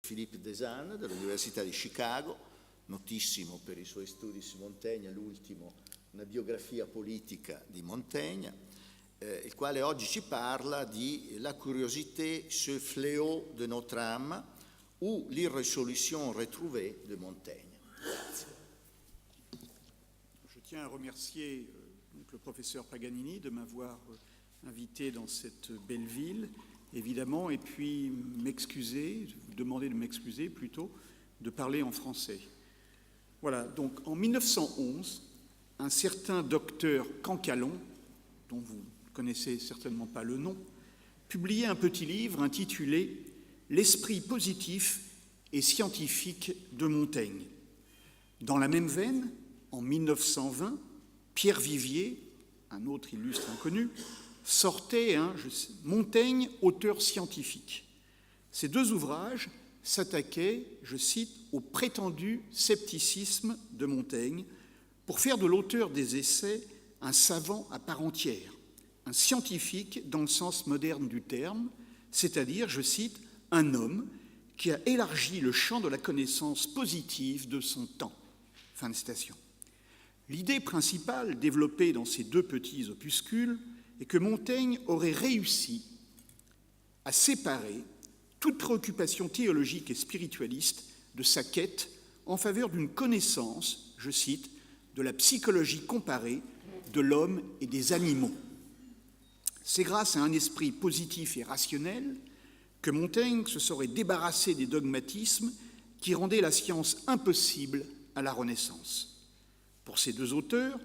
Philippe Desanne dell'Università di Chicago, notissimo per i suoi studi su Montaigne, l'ultimo, una biografia politica di Montaigne, il quale oggi ci parla di La curiosité, ce fléau de notre âme, ou l'irrésolution retrouvée de Montaigne. Grazie. Je tiens à remercier le professeur Paganini de m'avoir invité dans cette belle ville, évidemment, et puis m'excuser, vous demander de m'excuser plutôt, de parler en français. Voilà, donc en 1911, un certain docteur Cancalon, dont vous ne connaissez certainement pas le nom, publiait un petit livre intitulé « L'esprit positif et scientifique de Montaigne ». Dans la même veine, en 1920, Pierre Vivier, un autre illustre inconnu, sortait Montaigne, auteur scientifique. Ces deux ouvrages s'attaquaient, je cite, au prétendu scepticisme de Montaigne pour faire de l'auteur des essais un savant à part entière, un scientifique dans le sens moderne du terme, c'est-à-dire, je cite, un homme qui a élargi le champ de la connaissance positive de son temps. Fin de citation. L'idée principale développée dans ces deux petits opuscules est que Montaigne aurait réussi à séparer toute préoccupation théologique et spiritualiste de sa quête en faveur d'une connaissance, je cite, de la psychologie comparée de l'homme et des animaux. C'est grâce à un esprit positif et rationnel que Montaigne se serait débarrassé des dogmatismes qui rendaient la science impossible à la Renaissance. Pour ces deux auteurs,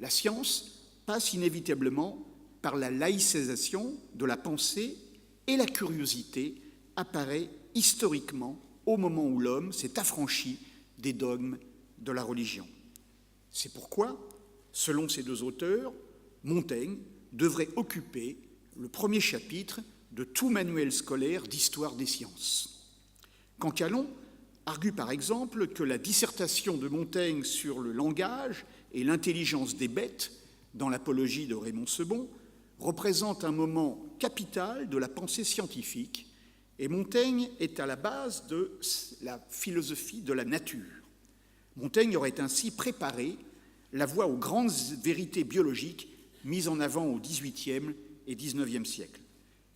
la science passe inévitablement par la laïcisation de la pensée et la curiosité apparaît historiquement au moment où l'homme s'est affranchi des dogmes de la religion. C'est pourquoi, selon ces deux auteurs, Montaigne devrait occuper le premier chapitre de tout manuel scolaire d'histoire des sciences. Cancalon argue par exemple que la dissertation de Montaigne sur le langage et l'intelligence des bêtes dans l'apologie de Raymond Sebon représente un moment capital de la pensée scientifique et Montaigne est à la base de la philosophie de la nature. Montaigne aurait ainsi préparé la voie aux grandes vérités biologiques mises en avant au XVIIIe et XIXe siècle.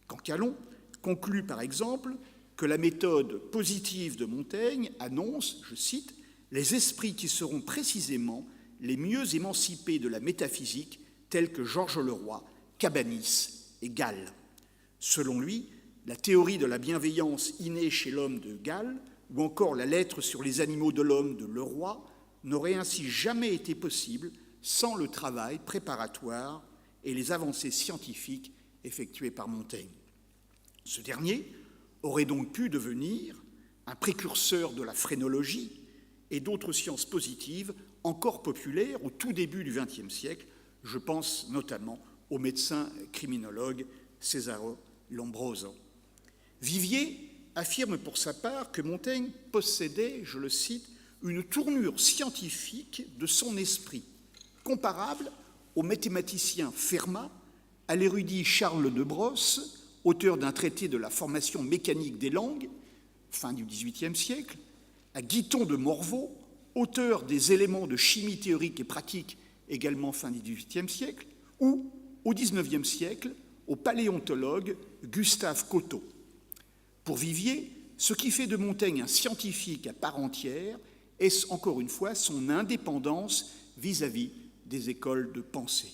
Cancalon conclut par exemple que la méthode positive de Montaigne annonce, je cite, « les esprits qui seront précisément les mieux émancipés de la métaphysique tels que Georges Leroy, Cabanis et Gall. » Selon lui, la théorie de la bienveillance innée chez l'homme de Gall ou encore la lettre sur les animaux de l'homme de Leroy n'aurait ainsi jamais été possible sans le travail préparatoire et les avancées scientifiques effectuées par Montaigne. Ce dernier aurait donc pu devenir un précurseur de la phrénologie et d'autres sciences positives encore populaires au tout début du XXe siècle. Je pense notamment au médecin criminologue Cesare Lombroso. Vivier affirme pour sa part que Montaigne possédait, je le cite, une tournure scientifique de son esprit, comparable au mathématicien Fermat, à l'érudit Charles de Brosse, auteur d'un traité de la formation mécanique des langues, fin du XVIIIe siècle, à Guiton de Morveau, auteur des éléments de chimie théorique et pratique, également fin du XVIIIe siècle, ou, au XIXe siècle, au paléontologue Gustave Coteau. Pour Vivier, ce qui fait de Montaigne un scientifique à part entière est, encore une fois, son indépendance vis-à-vis des écoles de pensée.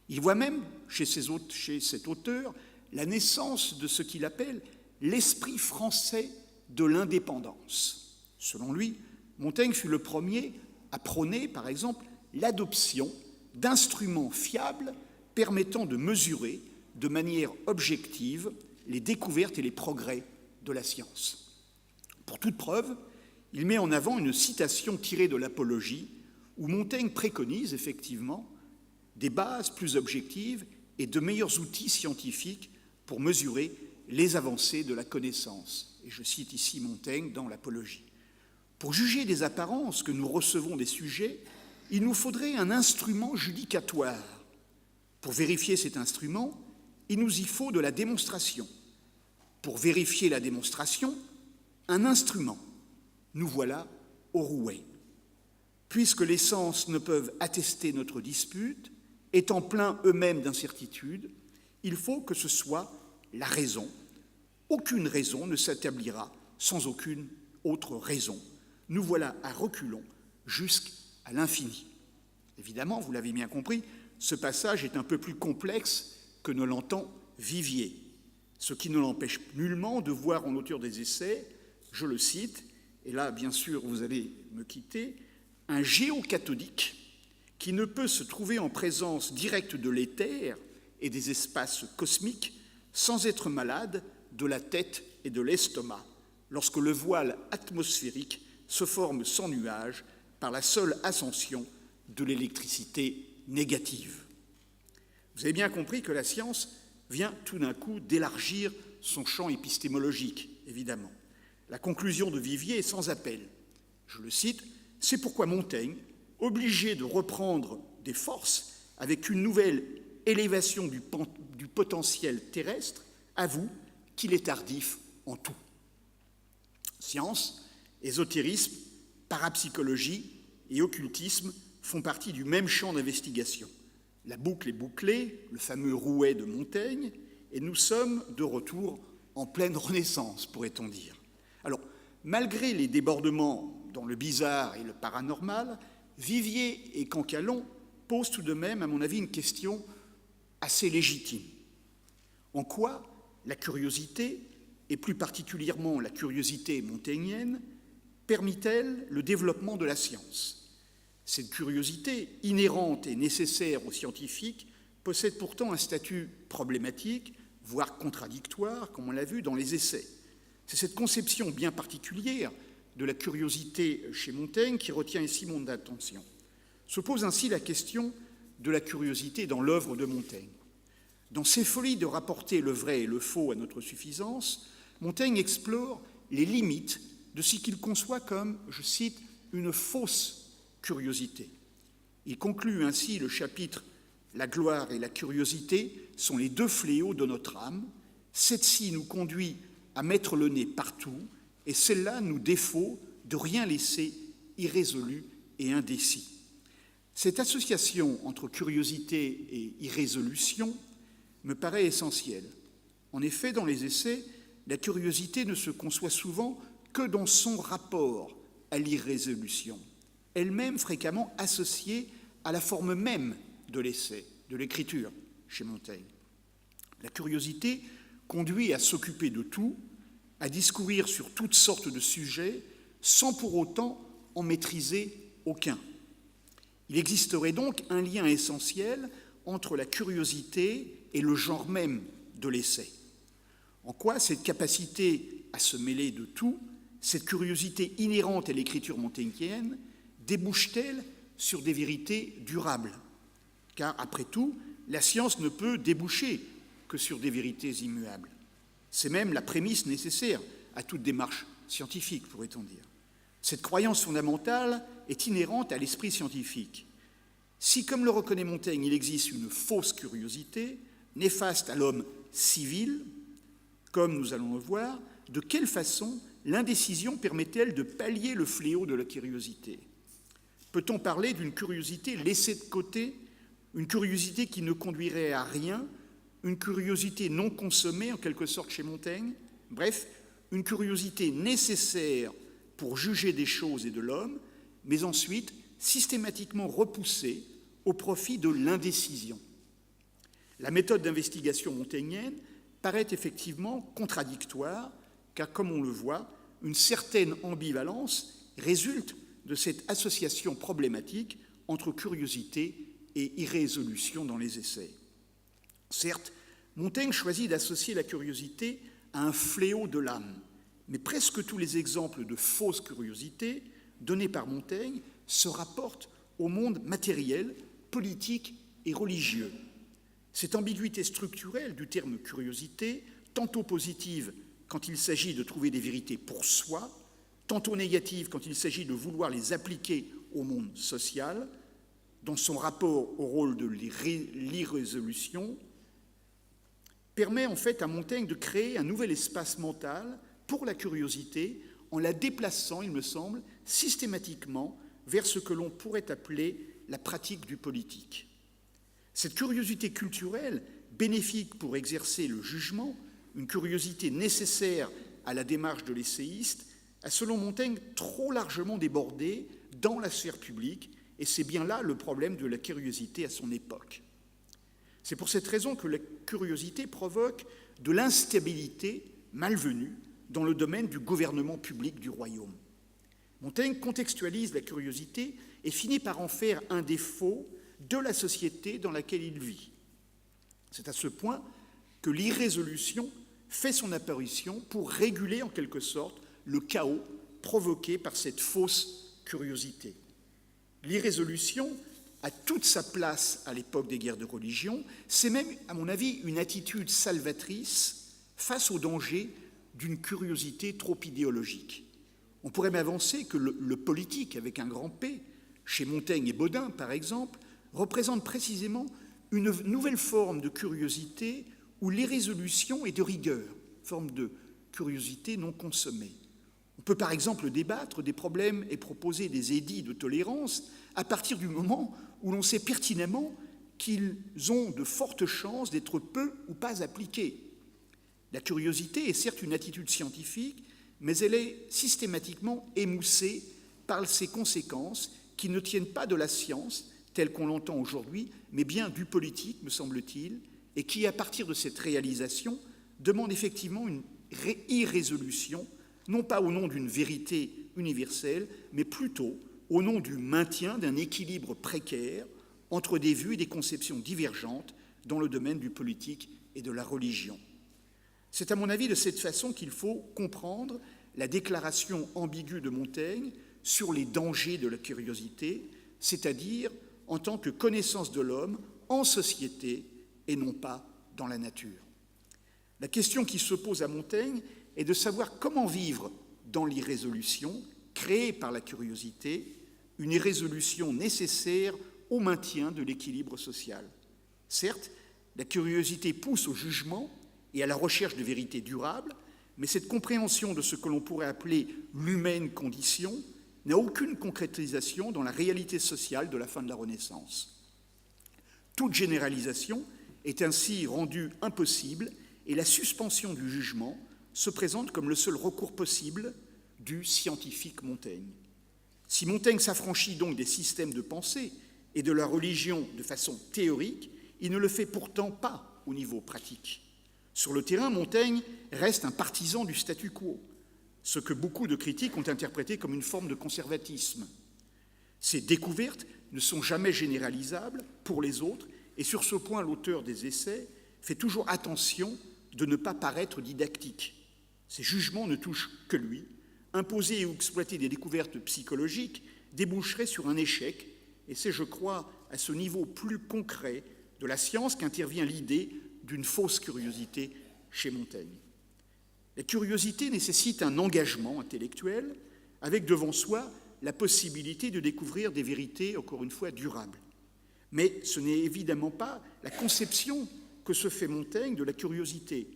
Il voit même, chez cet auteur, la naissance de ce qu'il appelle l'esprit français de l'indépendance. Selon lui, Montaigne fut le premier à prôner, par exemple, l'adoption d'instruments fiables permettant de mesurer de manière objective les découvertes et les progrès de la science. Pour toute preuve, il met en avant une citation tirée de l'Apologie où Montaigne préconise effectivement des bases plus objectives et de meilleurs outils scientifiques pour mesurer les avancées de la connaissance. Et je cite ici Montaigne dans l'Apologie. Pour juger des apparences que nous recevons des sujets, il nous faudrait un instrument judicatoire. Pour vérifier cet instrument, il nous y faut de la démonstration. Pour vérifier la démonstration, Un instrument, nous voilà au rouet. Puisque les sens ne peuvent attester notre dispute, étant pleins eux-mêmes d'incertitude, il faut que ce soit la raison. Aucune raison ne s'établira sans aucune autre raison. Nous voilà à reculons jusqu'à l'infini. Évidemment, vous l'avez bien compris, ce passage est un peu plus complexe que ne l'entend Vivier, ce qui ne l'empêche nullement de voir en auteur des essais, je le cite, et là, bien sûr, vous allez me quitter, un géocathodique qui ne peut se trouver en présence directe de l'éther et des espaces cosmiques sans être malade de la tête et de l'estomac, lorsque le voile atmosphérique se forme sans nuage par la seule ascension de l'électricité négative. Vous avez bien compris que la science vient tout d'un coup d'élargir son champ épistémologique, évidemment. La conclusion de Vivier est sans appel. Je le cite, « C'est pourquoi Montaigne, obligé de reprendre des forces avec une nouvelle élévation du potentiel terrestre, avoue qu'il est tardif en tout. » Science, ésotérisme, parapsychologie et occultisme font partie du même champ d'investigation. La boucle est bouclée, le fameux rouet de Montaigne, et nous sommes de retour en pleine Renaissance, pourrait-on dire. Alors, malgré les débordements dans le bizarre et le paranormal, Vivier et Cancalon posent tout de même, à mon avis, une question assez légitime. En quoi la curiosité, et plus particulièrement la curiosité montaignienne, permet-elle le développement de la science ? Cette curiosité, inhérente et nécessaire aux scientifiques, possède pourtant un statut problématique, voire contradictoire, comme on l'a vu dans les essais. C'est cette conception bien particulière de la curiosité chez Montaigne qui retient ici mon attention. Se pose ainsi la question de la curiosité dans l'œuvre de Montaigne. Dans ses folies de rapporter le vrai et le faux à notre suffisance, Montaigne explore les limites de ce qu'il conçoit comme, je cite, une fausse curiosité. Il conclut ainsi le chapitre « La gloire et la curiosité sont les deux fléaux de notre âme. Cette-ci nous conduit à mettre le nez partout, et celle-là nous défaut de rien laisser irrésolu et indécis. » Cette association entre curiosité et irrésolution me paraît essentielle. En effet, dans les essais, la curiosité ne se conçoit souvent que dans son rapport à l'irrésolution, elle-même fréquemment associée à la forme même de l'essai, de l'écriture, chez Montaigne. La curiosité conduit à s'occuper de tout, à discourir sur toutes sortes de sujets, sans pour autant en maîtriser aucun. Il existerait donc un lien essentiel entre la curiosité et le genre même de l'essai. En quoi cette capacité à se mêler de tout, cette curiosité inhérente à l'écriture montaignienne, débouche-t-elle sur des vérités durables ? Car, après tout, la science ne peut déboucher que sur des vérités immuables. C'est même la prémisse nécessaire à toute démarche scientifique, pourrait-on dire. Cette croyance fondamentale est inhérente à l'esprit scientifique. Si, comme le reconnaît Montaigne, il existe une fausse curiosité, néfaste à l'homme civil, comme nous allons le voir, de quelle façon l'indécision permet-elle de pallier le fléau de la curiosité ? Peut-on parler d'une curiosité laissée de côté, une curiosité qui ne conduirait à rien, une curiosité non consommée en quelque sorte chez Montaigne ? Bref, une curiosité nécessaire pour juger des choses et de l'homme, mais ensuite systématiquement repoussée au profit de l'indécision. La méthode d'investigation montaignienne paraît effectivement contradictoire, car comme on le voit, une certaine ambivalence résulte de cette association problématique entre curiosité et irrésolution dans les essais. Certes, Montaigne choisit d'associer la curiosité à un fléau de l'âme, mais presque tous les exemples de fausse curiosité donnés par Montaigne se rapportent au monde matériel, politique et religieux. Cette ambiguïté structurelle du terme curiosité, tantôt positive quand il s'agit de trouver des vérités pour soi, tantôt négative quand il s'agit de vouloir les appliquer au monde social, dans son rapport au rôle de l'irrésolution, permet en fait à Montaigne de créer un nouvel espace mental pour la curiosité en la déplaçant, il me semble, systématiquement vers ce que l'on pourrait appeler la pratique du politique. Cette curiosité culturelle, bénéfique pour exercer le jugement, une curiosité nécessaire à la démarche de l'essayiste, a selon Montaigne trop largement débordé dans la sphère publique, et c'est bien là le problème de la curiosité à son époque. C'est pour cette raison que la curiosité provoque de l'instabilité malvenue dans le domaine du gouvernement public du royaume. Montaigne contextualise la curiosité et finit par en faire un défaut de la société dans laquelle il vit. C'est à ce point que l'irrésolution fait son apparition pour réguler en quelque sorte le chaos provoqué par cette fausse curiosité. L'irrésolution a toute sa place à l'époque des guerres de religion, c'est même, à mon avis, une attitude salvatrice face au danger d'une curiosité trop idéologique. On pourrait même avancer que le politique, avec un grand P, chez Montaigne et Bodin par exemple, représente précisément une nouvelle forme de curiosité où l'irrésolution est de rigueur, forme de curiosité non consommée. On peut par exemple débattre des problèmes et proposer des édits de tolérance à partir du moment où l'on sait pertinemment qu'ils ont de fortes chances d'être peu ou pas appliqués. La curiosité est certes une attitude scientifique, mais elle est systématiquement émoussée par ses conséquences qui ne tiennent pas de la science telle qu'on l'entend aujourd'hui, mais bien du politique, me semble-t-il, et qui, à partir de cette réalisation, demande effectivement une irrésolution, non pas au nom d'une vérité universelle, mais plutôt au nom du maintien d'un équilibre précaire entre des vues et des conceptions divergentes dans le domaine du politique et de la religion. C'est à mon avis de cette façon qu'il faut comprendre la déclaration ambiguë de Montaigne sur les dangers de la curiosité, c'est-à-dire en tant que connaissance de l'homme en société et non pas dans la nature. La question qui se pose à Montaigne est de savoir comment vivre dans l'irrésolution créée par la curiosité, une irrésolution nécessaire au maintien de l'équilibre social. Certes, la curiosité pousse au jugement et à la recherche de vérité durable, mais cette compréhension de ce que l'on pourrait appeler l'humaine condition n'a aucune concrétisation dans la réalité sociale de la fin de la Renaissance. Toute généralisation est ainsi rendue impossible et la suspension du jugement se présente comme le seul recours possible du scientifique Montaigne. Si Montaigne s'affranchit donc des systèmes de pensée et de la religion de façon théorique, il ne le fait pourtant pas au niveau pratique. Sur le terrain, Montaigne reste un partisan du statu quo, ce que beaucoup de critiques ont interprété comme une forme de conservatisme. Ces découvertes ne sont jamais généralisables pour les autres, et sur ce point, l'auteur des essais fait toujours attention de ne pas paraître didactique. Ces jugements ne touchent que lui. Imposer ou exploiter des découvertes psychologiques déboucherait sur un échec, et c'est, je crois, à ce niveau plus concret de la science qu'intervient l'idée d'une fausse curiosité chez Montaigne. La curiosité nécessite un engagement intellectuel avec devant soi la possibilité de découvrir des vérités, encore une fois, durables. Mais ce n'est évidemment pas la conception que se fait Montaigne de la curiosité.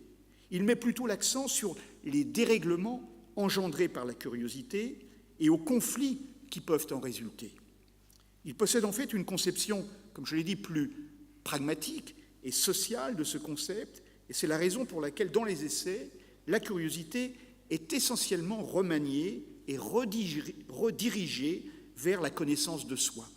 Il met plutôt l'accent sur les dérèglements engendrés par la curiosité et aux conflits qui peuvent en résulter. Il possède en fait une conception, comme je l'ai dit, plus pragmatique et sociale de ce concept, et c'est la raison pour laquelle, dans les essais, la curiosité est essentiellement remaniée et redirigée vers la connaissance de soi.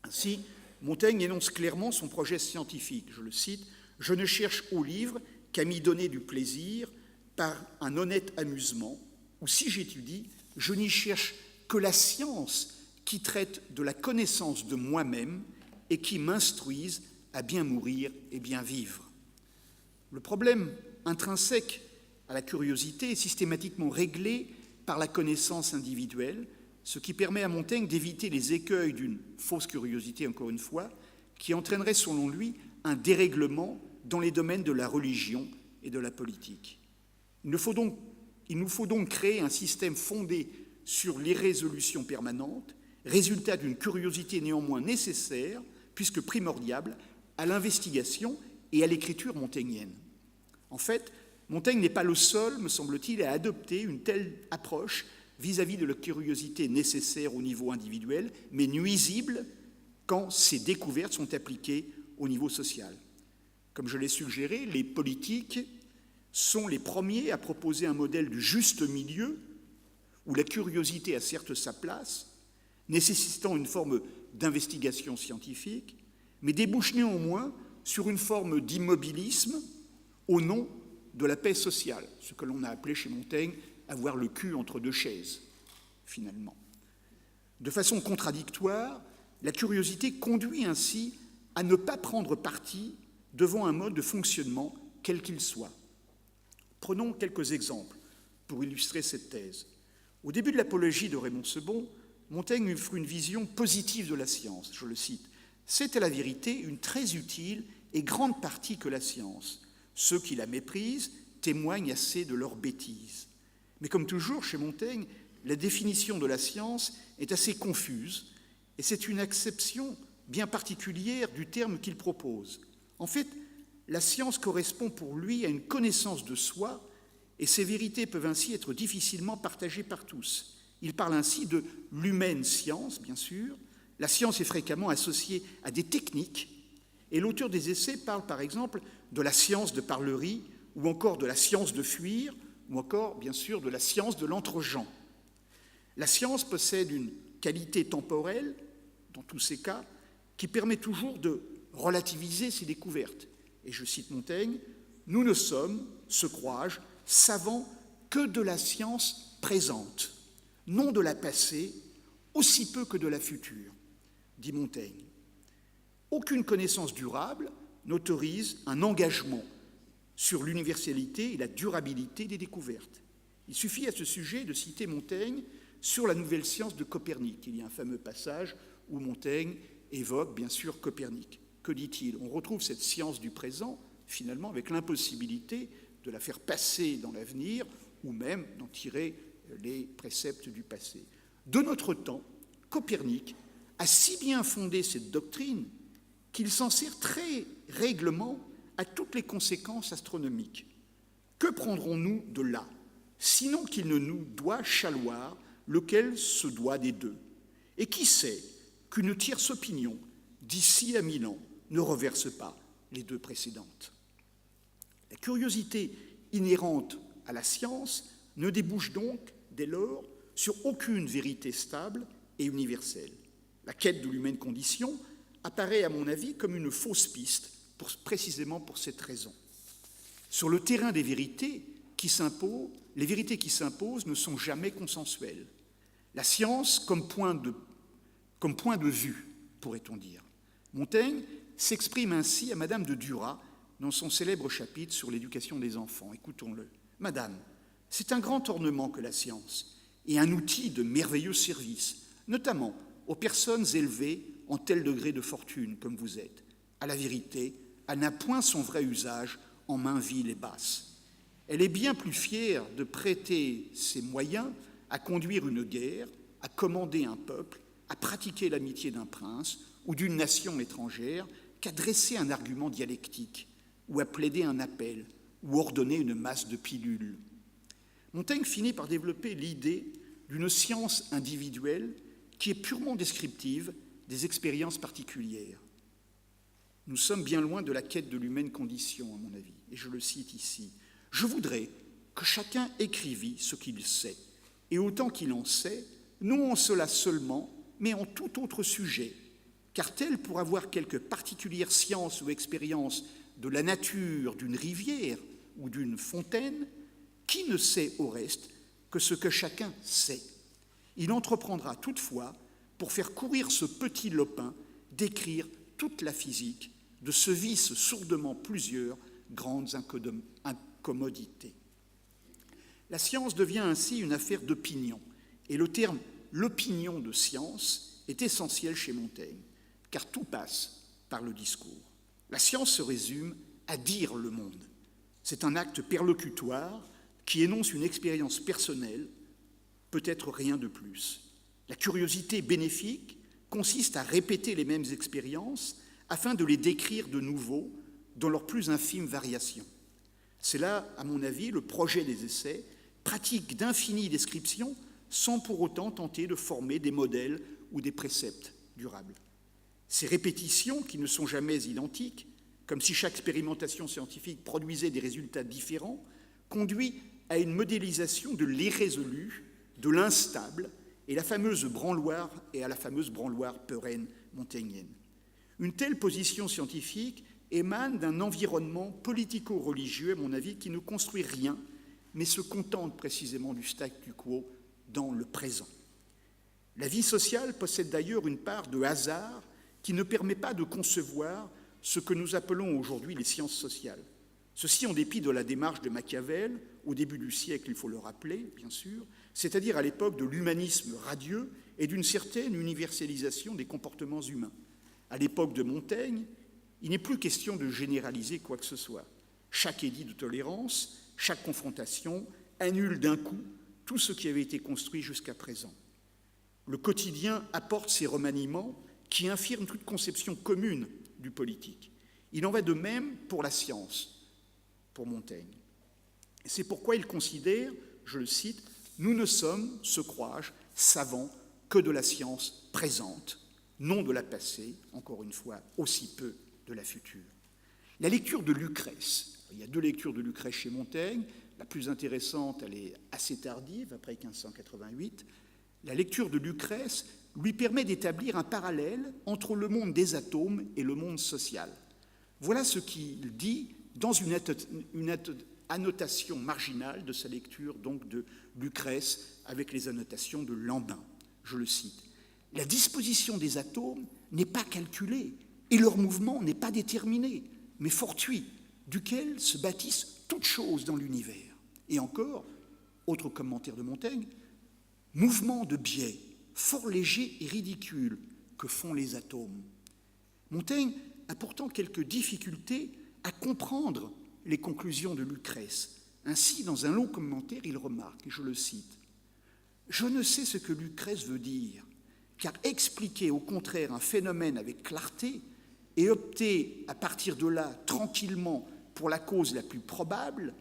Ainsi, Montaigne énonce clairement son projet scientifique. Je le cite, « Je ne cherche au livre qu'à m'y donner du plaisir par un honnête amusement, ou si j'étudie, je n'y cherche que la science qui traite de la connaissance de moi-même et qui m'instruise à bien mourir et bien vivre. » Le problème intrinsèque à la curiosité est systématiquement réglé par la connaissance individuelle, ce qui permet à Montaigne d'éviter les écueils d'une fausse curiosité, encore une fois, qui entraînerait, selon lui, un dérèglement dans les domaines de la religion et de la politique. Il nous faut donc créer un système fondé sur l'irrésolution permanente, résultat d'une curiosité néanmoins nécessaire, puisque primordiale, à l'investigation et à l'écriture montaignienne. En fait, Montaigne n'est pas le seul, me semble-t-il, à adopter une telle approche vis-à-vis de la curiosité nécessaire au niveau individuel, mais nuisible quand ces découvertes sont appliquées au niveau social. Comme je l'ai suggéré, les politiques sont les premiers à proposer un modèle du juste milieu où la curiosité a certes sa place, nécessitant une forme d'investigation scientifique, mais débouche néanmoins sur une forme d'immobilisme au nom de la paix sociale, ce que l'on a appelé chez Montaigne avoir le cul entre deux chaises, finalement. De façon contradictoire, la curiosité conduit ainsi à ne pas prendre parti devant un mode de fonctionnement quel qu'il soit. Prenons quelques exemples pour illustrer cette thèse. Au début de l'apologie de Raymond Sebond, Montaigne offre une vision positive de la science. Je le cite. « C'est à la vérité une très utile et grande partie que la science. Ceux qui la méprisent témoignent assez de leur bêtise. » Mais comme toujours chez Montaigne, la définition de la science est assez confuse et c'est une acception bien particulière du terme qu'il propose. En fait, la science correspond pour lui à une connaissance de soi et ces vérités peuvent ainsi être difficilement partagées par tous. Il parle ainsi de l'humaine science, bien sûr. La science est fréquemment associée à des techniques et l'auteur des essais parle par exemple de la science de parlerie ou encore de la science de fuir ou encore, bien sûr, de la science de l'entre-gens. La science possède une qualité temporelle, dans tous ces cas, qui permet toujours de relativiser ses découvertes. Et je cite Montaigne, « Nous ne sommes, se crois-je, savants que de la science présente, non de la passée, aussi peu que de la future, » dit Montaigne. Aucune connaissance durable n'autorise un engagement sur l'universalité et la durabilité des découvertes. Il suffit à ce sujet de citer Montaigne sur la nouvelle science de Copernic. Il y a un fameux passage où Montaigne évoque bien sûr Copernic. Que dit-il? On retrouve cette science du présent, finalement, avec l'impossibilité de la faire passer dans l'avenir ou même d'en tirer les préceptes du passé. De notre temps, Copernic a si bien fondé cette doctrine qu'il s'en sert très règlement à toutes les conséquences astronomiques. Que prendrons-nous de là, sinon qu'il ne nous doit chaloir lequel se doit des deux? Et qui sait qu'une tierce opinion, d'ici à 1000 ans, ne reverse pas les deux précédentes? La curiosité inhérente à la science ne débouche donc, dès lors, sur aucune vérité stable et universelle. La quête de l'humaine condition apparaît, à mon avis, comme une fausse piste, précisément pour cette raison. Sur le terrain des vérités qui s'imposent, les vérités qui s'imposent ne sont jamais consensuelles. La science comme point de vue, pourrait-on dire. Montaigne s'exprime ainsi à Madame de Duras dans son célèbre chapitre sur l'éducation des enfants. Écoutons-le. « Madame, c'est un grand ornement que la science et un outil de merveilleux service, notamment aux personnes élevées en tel degré de fortune comme vous êtes. À la vérité, elle n'a point son vrai usage en mains viles et basses. Elle est bien plus fière de prêter ses moyens à conduire une guerre, à commander un peuple, à pratiquer l'amitié d'un prince ou d'une nation étrangère qu'à dresser un argument dialectique ou à plaider un appel ou ordonner une masse de pilules. » Montaigne finit par développer l'idée d'une science individuelle qui est purement descriptive des expériences particulières. Nous sommes bien loin de la quête de l'humaine condition, à mon avis, et je le cite ici. « Je voudrais que chacun écrivît ce qu'il sait, et autant qu'il en sait, non en cela seulement, mais en tout autre sujet, car tel pour avoir quelque particulière science ou expérience de la nature d'une rivière ou d'une fontaine, qui ne sait au reste que ce que chacun sait. Il entreprendra toutefois, pour faire courir ce petit lopin, d'écrire toute la physique, de ce vice sourdement plusieurs grandes incommodités. » La science devient ainsi une affaire d'opinion, et le terme « l'opinion de science » est essentiel chez Montaigne, car tout passe par le discours. La science se résume à dire le monde. C'est un acte perlocutoire qui énonce une expérience personnelle, peut-être rien de plus. La curiosité bénéfique consiste à répéter les mêmes expériences afin de les décrire de nouveau dans leurs plus infimes variations. C'est là, à mon avis, le projet des essais, pratique d'infinies descriptions sans pour autant tenter de former des modèles ou des préceptes durables. Ces répétitions, qui ne sont jamais identiques, comme si chaque expérimentation scientifique produisait des résultats différents, conduit à une modélisation de l'irrésolu, de l'instable, et à la fameuse branloire peureine montaignienne. Une telle position scientifique émane d'un environnement politico-religieux, à mon avis, qui ne construit rien, mais se contente précisément du statu quo dans le présent. La vie sociale possède d'ailleurs une part de hasard qui ne permet pas de concevoir ce que nous appelons aujourd'hui les sciences sociales. Ceci en dépit de la démarche de Machiavel, au début du siècle, il faut le rappeler, bien sûr, c'est-à-dire à l'époque de l'humanisme radieux et d'une certaine universalisation des comportements humains. À l'époque de Montaigne, il n'est plus question de généraliser quoi que ce soit. Chaque édit de tolérance, chaque confrontation annule d'un coup tout ce qui avait été construit jusqu'à présent. Le quotidien apporte ces remaniements qui infirment toute conception commune du politique. Il en va de même pour la science, pour Montaigne. C'est pourquoi il considère, je le cite, « Nous ne sommes, se crois-je, savants que de la science présente, non de la passée, encore une fois, aussi peu de la future. » La lecture de Lucrèce, il y a 2 lectures de Lucrèce chez Montaigne, la plus intéressante, elle est assez tardive, après 1588. La lecture de Lucrèce lui permet d'établir un parallèle entre le monde des atomes et le monde social. Voilà ce qu'il dit dans une annotation marginale de sa lecture donc de Lucrèce avec les annotations de Lambin. Je le cite. « La disposition des atomes n'est pas calculée et leur mouvement n'est pas déterminé, mais fortuit, duquel se bâtissent toutes choses dans l'univers. » Et encore, autre commentaire de Montaigne, « Mouvement de biais, fort léger et ridicule, que font les atomes. » Montaigne a pourtant quelques difficultés à comprendre les conclusions de Lucrèce. Ainsi, dans un long commentaire, il remarque, et je le cite, « Je ne sais ce que Lucrèce veut dire, car expliquer au contraire un phénomène avec clarté et opter à partir de là tranquillement pour la cause la plus probable,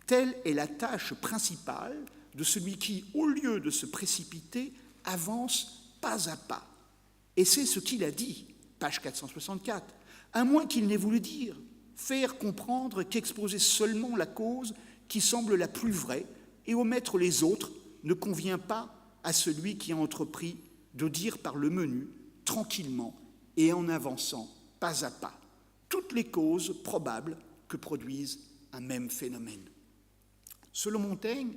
telle est la tâche principale de celui qui, au lieu de se précipiter, avance pas à pas. Et c'est ce qu'il a dit, page 464, à moins qu'il n'ait voulu dire faire comprendre qu'exposer seulement la cause qui semble la plus vraie et omettre les autres ne convient pas à celui qui a entrepris de dire par le menu, tranquillement et en avançant pas à pas, toutes les causes probables que produisent un même phénomène. Selon Montaigne,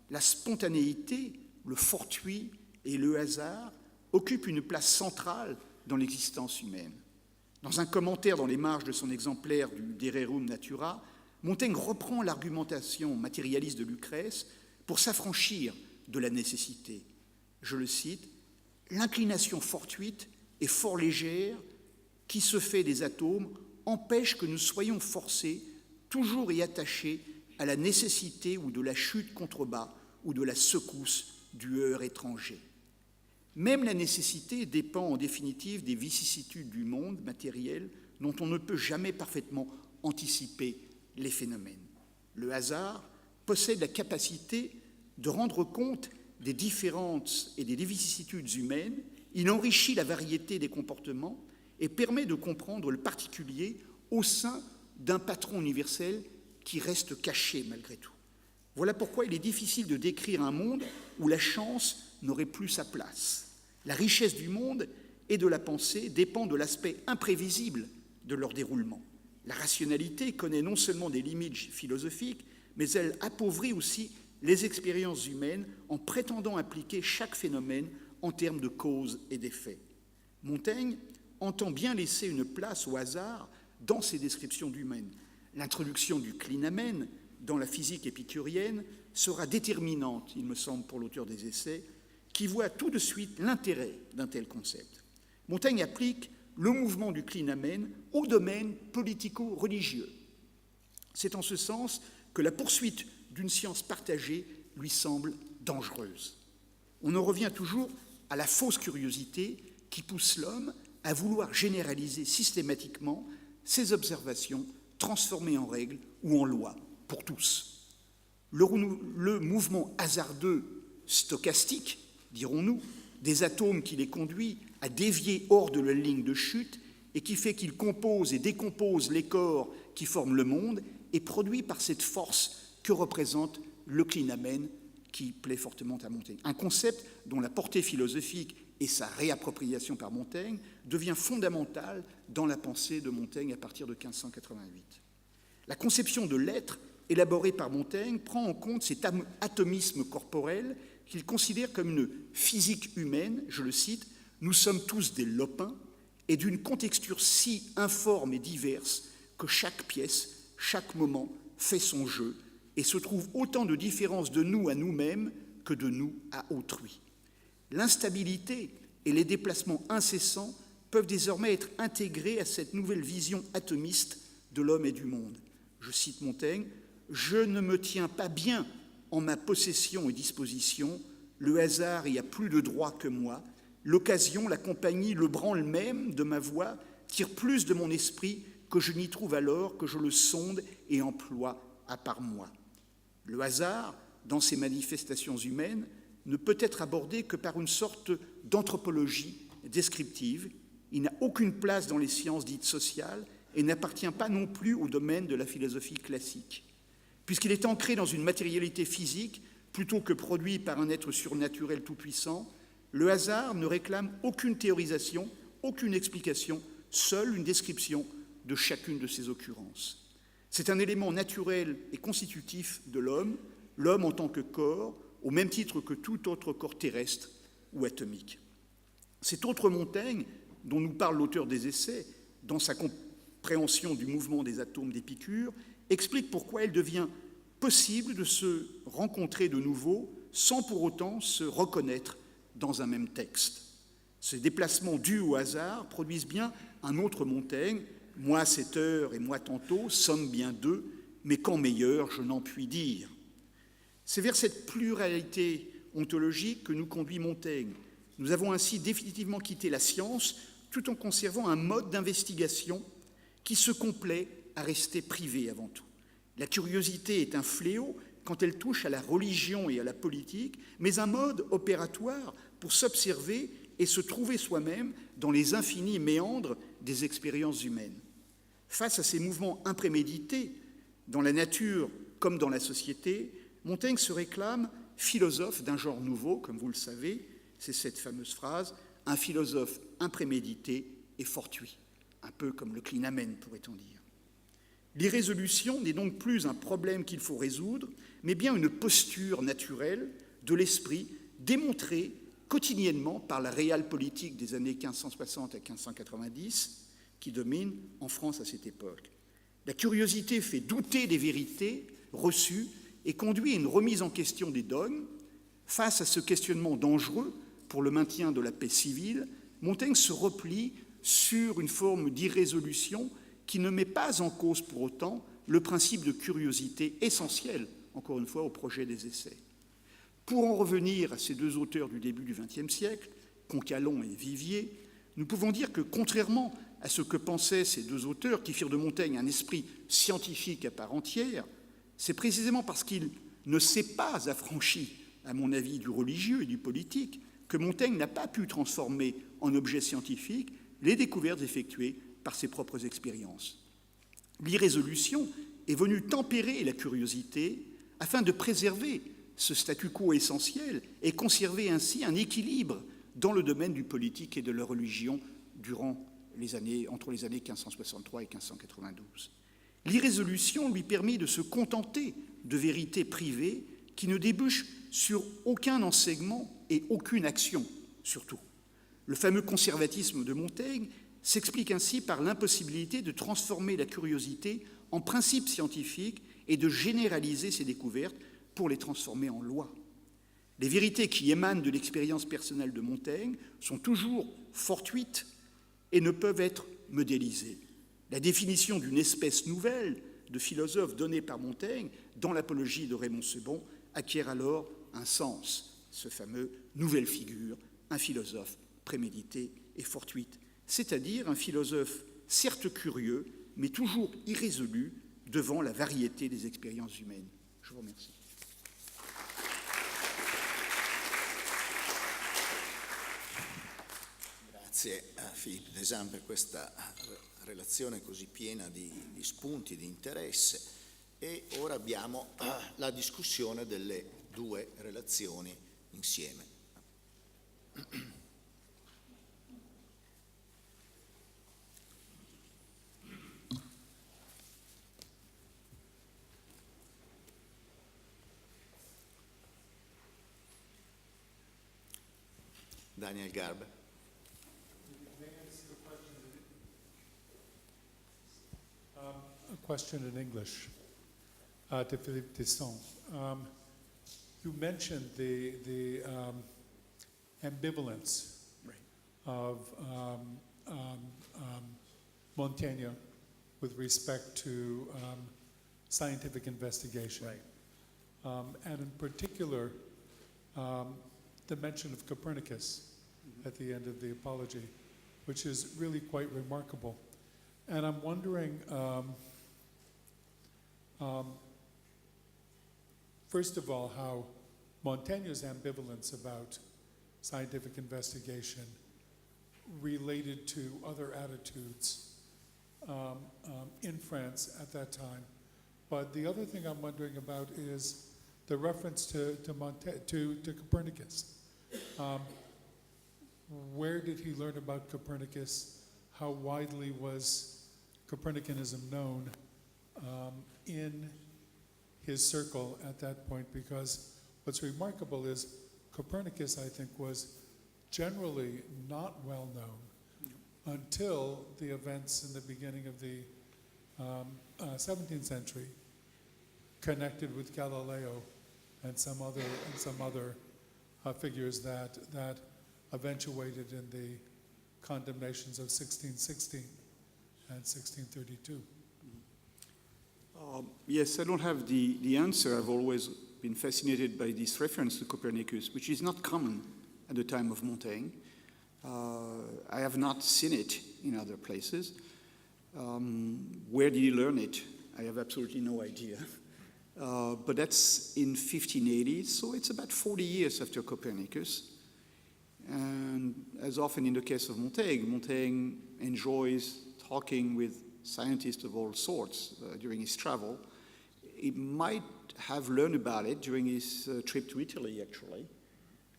la spontanéité, le fortuit et le hasard occupent une place centrale dans l'existence humaine. Dans un commentaire dans les marges de son exemplaire du De Rerum Natura, Montaigne reprend l'argumentation matérialiste de Lucrèce pour s'affranchir de la nécessité. Je le cite, « L'inclination fortuite et fort légère qui se fait des atomes empêche que nous soyons forcés, toujours y attachés, à la nécessité ou de la chute contre bas ou de la secousse du heurt étranger. Même la nécessité dépend en définitive des vicissitudes du monde matériel dont on ne peut jamais parfaitement anticiper les phénomènes. Le hasard possède la capacité de rendre compte des différences et des vicissitudes humaines, il enrichit la variété des comportements et permet de comprendre le particulier au sein d'un patron universel qui reste caché malgré tout. Voilà pourquoi il est difficile de décrire un monde où la chance n'aurait plus sa place. La richesse du monde et de la pensée dépend de l'aspect imprévisible de leur déroulement. La rationalité connaît non seulement des limites philosophiques, mais elle appauvrit aussi les expériences humaines en prétendant appliquer chaque phénomène en termes de cause et d'effet. Montaigne entend bien laisser une place au hasard dans ses descriptions d'humaines. L'introduction du clinamen dans la physique épicurienne sera déterminante, il me semble, pour l'auteur des essais, qui voit tout de suite l'intérêt d'un tel concept. Montaigne applique le mouvement du clinamen au domaine politico-religieux. C'est en ce sens que la poursuite d'une science partagée lui semble dangereuse. On en revient toujours à la fausse curiosité qui pousse l'homme à vouloir généraliser systématiquement ses observations transformées en règles ou en lois pour tous. Le mouvement hasardeux, stochastique, dirons-nous, des atomes qui les conduit à dévier hors de la ligne de chute et qui fait qu'ils composent et décomposent les corps qui forment le monde, est produit par cette force que représente le clinamen qui plaît fortement à Montaigne. Un concept dont la portée philosophique et sa réappropriation par Montaigne devient fondamentale dans la pensée de Montaigne à partir de 1588. La conception de l'être élaborée par Montaigne prend en compte cet atomisme corporel qu'il considère comme une physique humaine, je le cite, « Nous sommes tous des lopins et d'une contexture si informe et diverse que chaque pièce, chaque moment fait son jeu et se trouve autant de différences de nous à nous-mêmes que de nous à autrui. L'instabilité et les déplacements incessants peuvent désormais être intégrés à cette nouvelle vision atomiste de l'homme et du monde. » Je cite Montaigne, « Je ne me tiens pas bien en ma possession et disposition, le hasard y a plus de droit que moi, l'occasion, la compagnie, le branle même de ma voix tire plus de mon esprit que je n'y trouve alors que je le sonde et emploie à part moi. Le hasard, dans ses manifestations humaines, ne peut être abordé que par une sorte d'anthropologie descriptive. Il n'a aucune place dans les sciences dites sociales et n'appartient pas non plus au domaine de la philosophie classique. Puisqu'il est ancré dans une matérialité physique plutôt que produit par un être surnaturel tout-puissant, le hasard ne réclame aucune théorisation, aucune explication, seule une description de chacune de ces occurrences. C'est un élément naturel et constitutif de l'homme, l'homme en tant que corps, au même titre que tout autre corps terrestre ou atomique. Cet autre Montaigne, dont nous parle l'auteur des Essais, dans sa compréhension du mouvement des atomes d'Épicure, explique pourquoi il devient possible de se rencontrer de nouveau sans pour autant se reconnaître dans un même texte. Ces déplacements dus au hasard produisent bien un autre Montaigne, « Moi cette heure et moi tantôt, sommes bien deux, mais quand meilleur, je n'en puis dire. » C'est vers cette pluralité ontologique que nous conduit Montaigne. Nous avons ainsi définitivement quitté la science tout en conservant un mode d'investigation qui se complaît à rester privé avant tout. La curiosité est un fléau quand elle touche à la religion et à la politique, mais un mode opératoire pour s'observer et se trouver soi-même dans les infinis méandres des expériences humaines. Face à ces mouvements imprémédités, dans la nature comme dans la société, Montaigne se réclame philosophe d'un genre nouveau, comme vous le savez, c'est cette fameuse phrase, « un philosophe imprémédité et fortuit », un peu comme le clinamen, pourrait-on dire. L'irrésolution n'est donc plus un problème qu'il faut résoudre, mais bien une posture naturelle de l'esprit démontrée quotidiennement par la réelle politique des années 1560 à 1590 qui domine en France à cette époque. La curiosité fait douter des vérités reçues et conduit à une remise en question des dogmes. Face à ce questionnement dangereux pour le maintien de la paix civile, Montaigne se replie sur une forme d'irrésolution qui ne met pas en cause pour autant le principe de curiosité essentiel, encore une fois, au projet des Essais. Pour en revenir à ces deux auteurs du début du XXe siècle, Concallon et Vivier, nous pouvons dire que, contrairement à ce que pensaient ces deux auteurs qui firent de Montaigne un esprit scientifique à part entière, c'est précisément parce qu'il ne s'est pas affranchi, à mon avis, du religieux et du politique, que Montaigne n'a pas pu transformer en objet scientifique les découvertes effectuées par ses propres expériences. L'irrésolution est venue tempérer la curiosité afin de préserver ce statu quo essentiel et conserver ainsi un équilibre dans le domaine du politique et de la religion entre les années 1563 et 1592. L'irrésolution lui permit de se contenter de vérités privées qui ne débouchent sur aucun enseignement et aucune action, surtout. Le fameux conservatisme de Montaigne s'explique ainsi par l'impossibilité de transformer la curiosité en principe scientifique et de généraliser ses découvertes pour les transformer en loi. Les vérités qui émanent de l'expérience personnelle de Montaigne sont toujours fortuites et ne peuvent être modélisées. La définition d'une espèce nouvelle de philosophe donnée par Montaigne dans l'Apologie de Raymond Sebon acquiert alors un sens, ce fameux nouvelle figure, un philosophe prémédité et fortuite, c'est-à-dire un philosophe certes curieux, mais toujours irrésolu devant la variété des expériences humaines. Je vous remercie. Grazie a Philippe Desan per questa relazione così piena di spunti, di interesse, e ora abbiamo la discussione delle due relazioni insieme. Daniel Garber. A question in English to Philippe Desan. You mentioned the ambivalence of Montaigne with respect to scientific investigation. And in particular, the mention of Copernicus at the end of the Apology, which is really quite remarkable. And I'm wondering, first of all, how Montaigne's ambivalence about scientific investigation related to other attitudes in France at that time. But the other thing I'm wondering about is the reference to Copernicus. Where did he learn about Copernicus? How widely was Copernicanism known in his circle at that point? Because what's remarkable is Copernicus, I think, was generally not well known until the events in the beginning of the 17th century, connected with Galileo and some other figures that eventuated in the condemnations of 1616 and 1632. Yes, I don't have the answer. I've always been fascinated by this reference to Copernicus, which is not common at the time of Montaigne. I have not seen it in other places. Where did he learn it? I have absolutely no idea. But that's in 1580, so it's about 40 years after Copernicus. And as often in the case of Montaigne enjoys talking with scientists of all sorts during his travel. He might have learned about it during his trip to Italy, actually,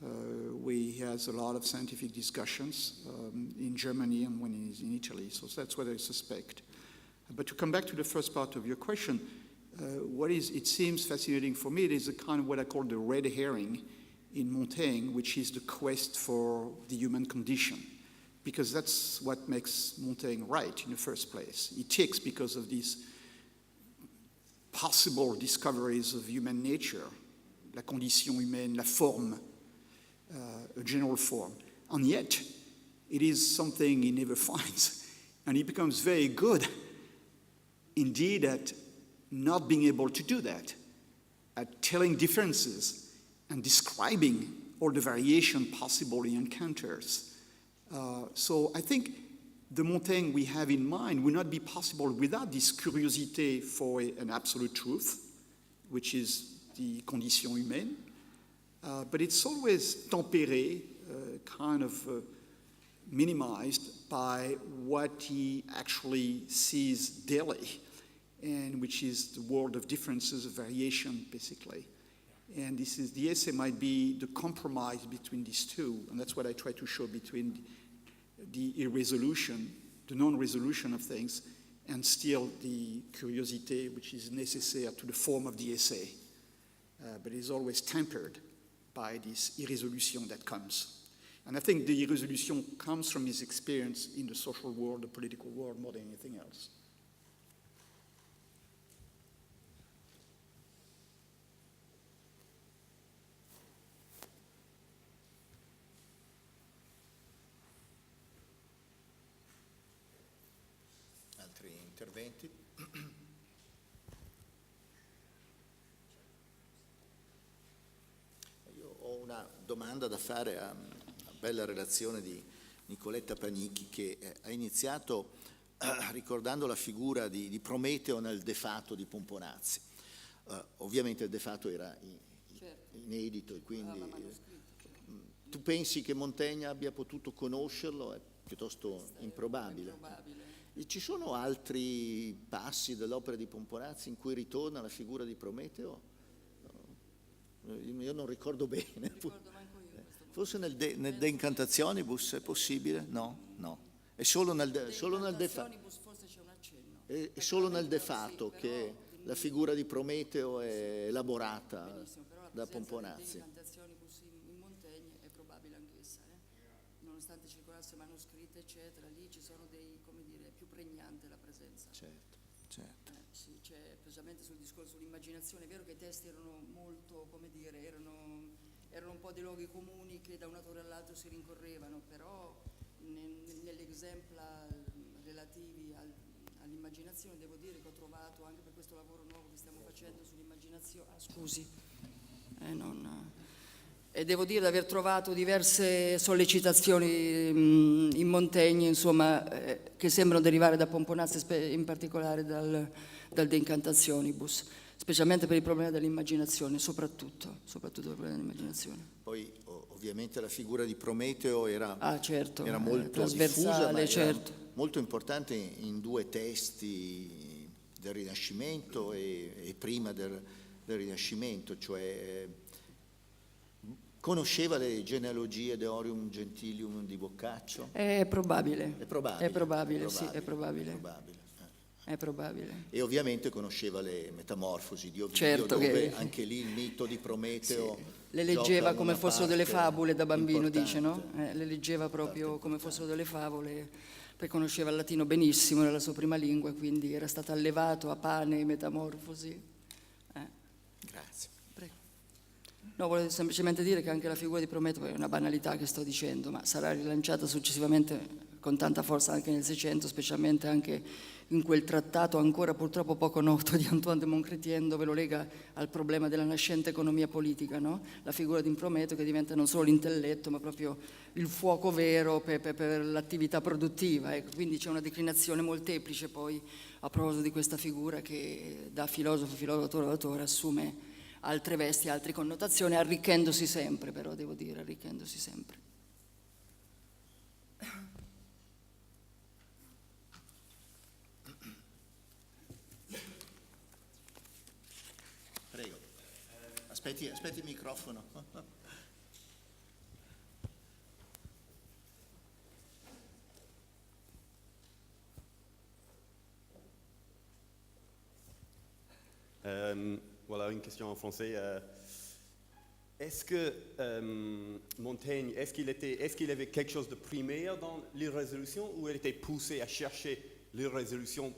where he has a lot of scientific discussions in Germany and when he's in Italy. So that's what I suspect. But to come back to the first part of your question, it seems fascinating for me, it is a kind of what I call the red herring in Montaigne, which is the quest for the human condition, because that's what makes Montaigne right in the first place. He ticks because of these possible discoveries of human nature, la condition humaine, la forme, a general form. And yet, it is something he never finds. And he becomes very good, indeed, at not being able to do that, at telling differences and describing all the variation possible he encounters. So I think the Montaigne we have in mind would not be possible without this curiosity for an absolute truth, which is the condition humaine. But it's always tempéré, kind of minimized by what he actually sees daily, and which is the world of differences, of variation, basically. And the essay might be the compromise between these two, and that's what I try to show between the irresolution, the non-resolution of things, and still the curiosity which is necessary to the form of the essay. But it is always tempered by this irresolution that comes. And I think the irresolution comes from his experience in the social world, the political world, more than anything else. Interventi? Io ho una domanda da fare a bella relazione di Nicoletta Panicchi, che ha iniziato ricordando la figura di Prometeo nel De Fato di Pomponazzi. Ovviamente il De Fato era inedito e quindi tu pensi che Montaigne abbia potuto conoscerlo? È piuttosto improbabile. Ci sono altri passi dell'opera di Pomponazzi in cui ritorna la figura di Prometeo? Io non ricordo bene. Forse nel De Incantationibus è possibile? No. È solo nel De Fato. È solo nel De Fato che la figura di Prometeo è elaborata da Pomponazzi. In Montaigne è probabile anch'essa, nonostante circolasse manoscritte eccetera, lì ci sono dei, come dire, più pregnante la presenza. Certo. Sì, c'è specialmente sul discorso sull'immaginazione. È vero che i testi erano molto, come dire, erano un po' dei luoghi comuni che da un autore all'altro si rincorrevano, però negli exempla relativi all'immaginazione devo dire che ho trovato, anche per questo lavoro nuovo che stiamo facendo sull'immaginazione, e devo dire di aver trovato diverse sollecitazioni in Montaigne, insomma, che sembrano derivare da Pomponazzi, in particolare dal De Incantationibus, specialmente per il problema dell'immaginazione, soprattutto il problema dell'immaginazione. Poi ovviamente la figura di Prometeo era molto trasversale, diffusa, ma certo. era molto importante in due testi del Rinascimento e prima del Rinascimento, cioè conosceva le genealogie Deorium Gentilium di Boccaccio? È probabile. È probabile. Sì, è probabile. È probabile. E ovviamente conosceva le Metamorfosi di Ovidio, certo, dove anche lì il mito di Prometeo le leggeva come fossero delle favole da bambino, importante. dice, no? Le leggeva proprio come fossero delle favole, perché conosceva il latino benissimo, era la sua prima lingua, quindi era stato allevato a pane e Metamorfosi. Grazie. Prego. No, volevo semplicemente dire che anche la figura di Prometeo è una banalità che sto dicendo, ma sarà rilanciata successivamente con tanta forza anche nel Seicento, specialmente anche in quel trattato ancora purtroppo poco noto di Antoine de Montchrétien, dove lo lega al problema della nascente economia politica, no? La figura di Prometeo che diventa non solo l'intelletto, ma proprio il fuoco vero per l'attività produttiva. Ecco. Quindi c'è una declinazione molteplice poi a proposito di questa figura che da filosofo, autore assume altre vesti, altre connotazioni, arricchendosi sempre, però devo dire, arricchendosi sempre. Prego. Aspetti il microfono. Voilà une question en français. Est-ce que Montaigne, est-ce qu'il avait quelque chose de primaire dans l'irrésolution ou il était poussé à chercher l'irrésolution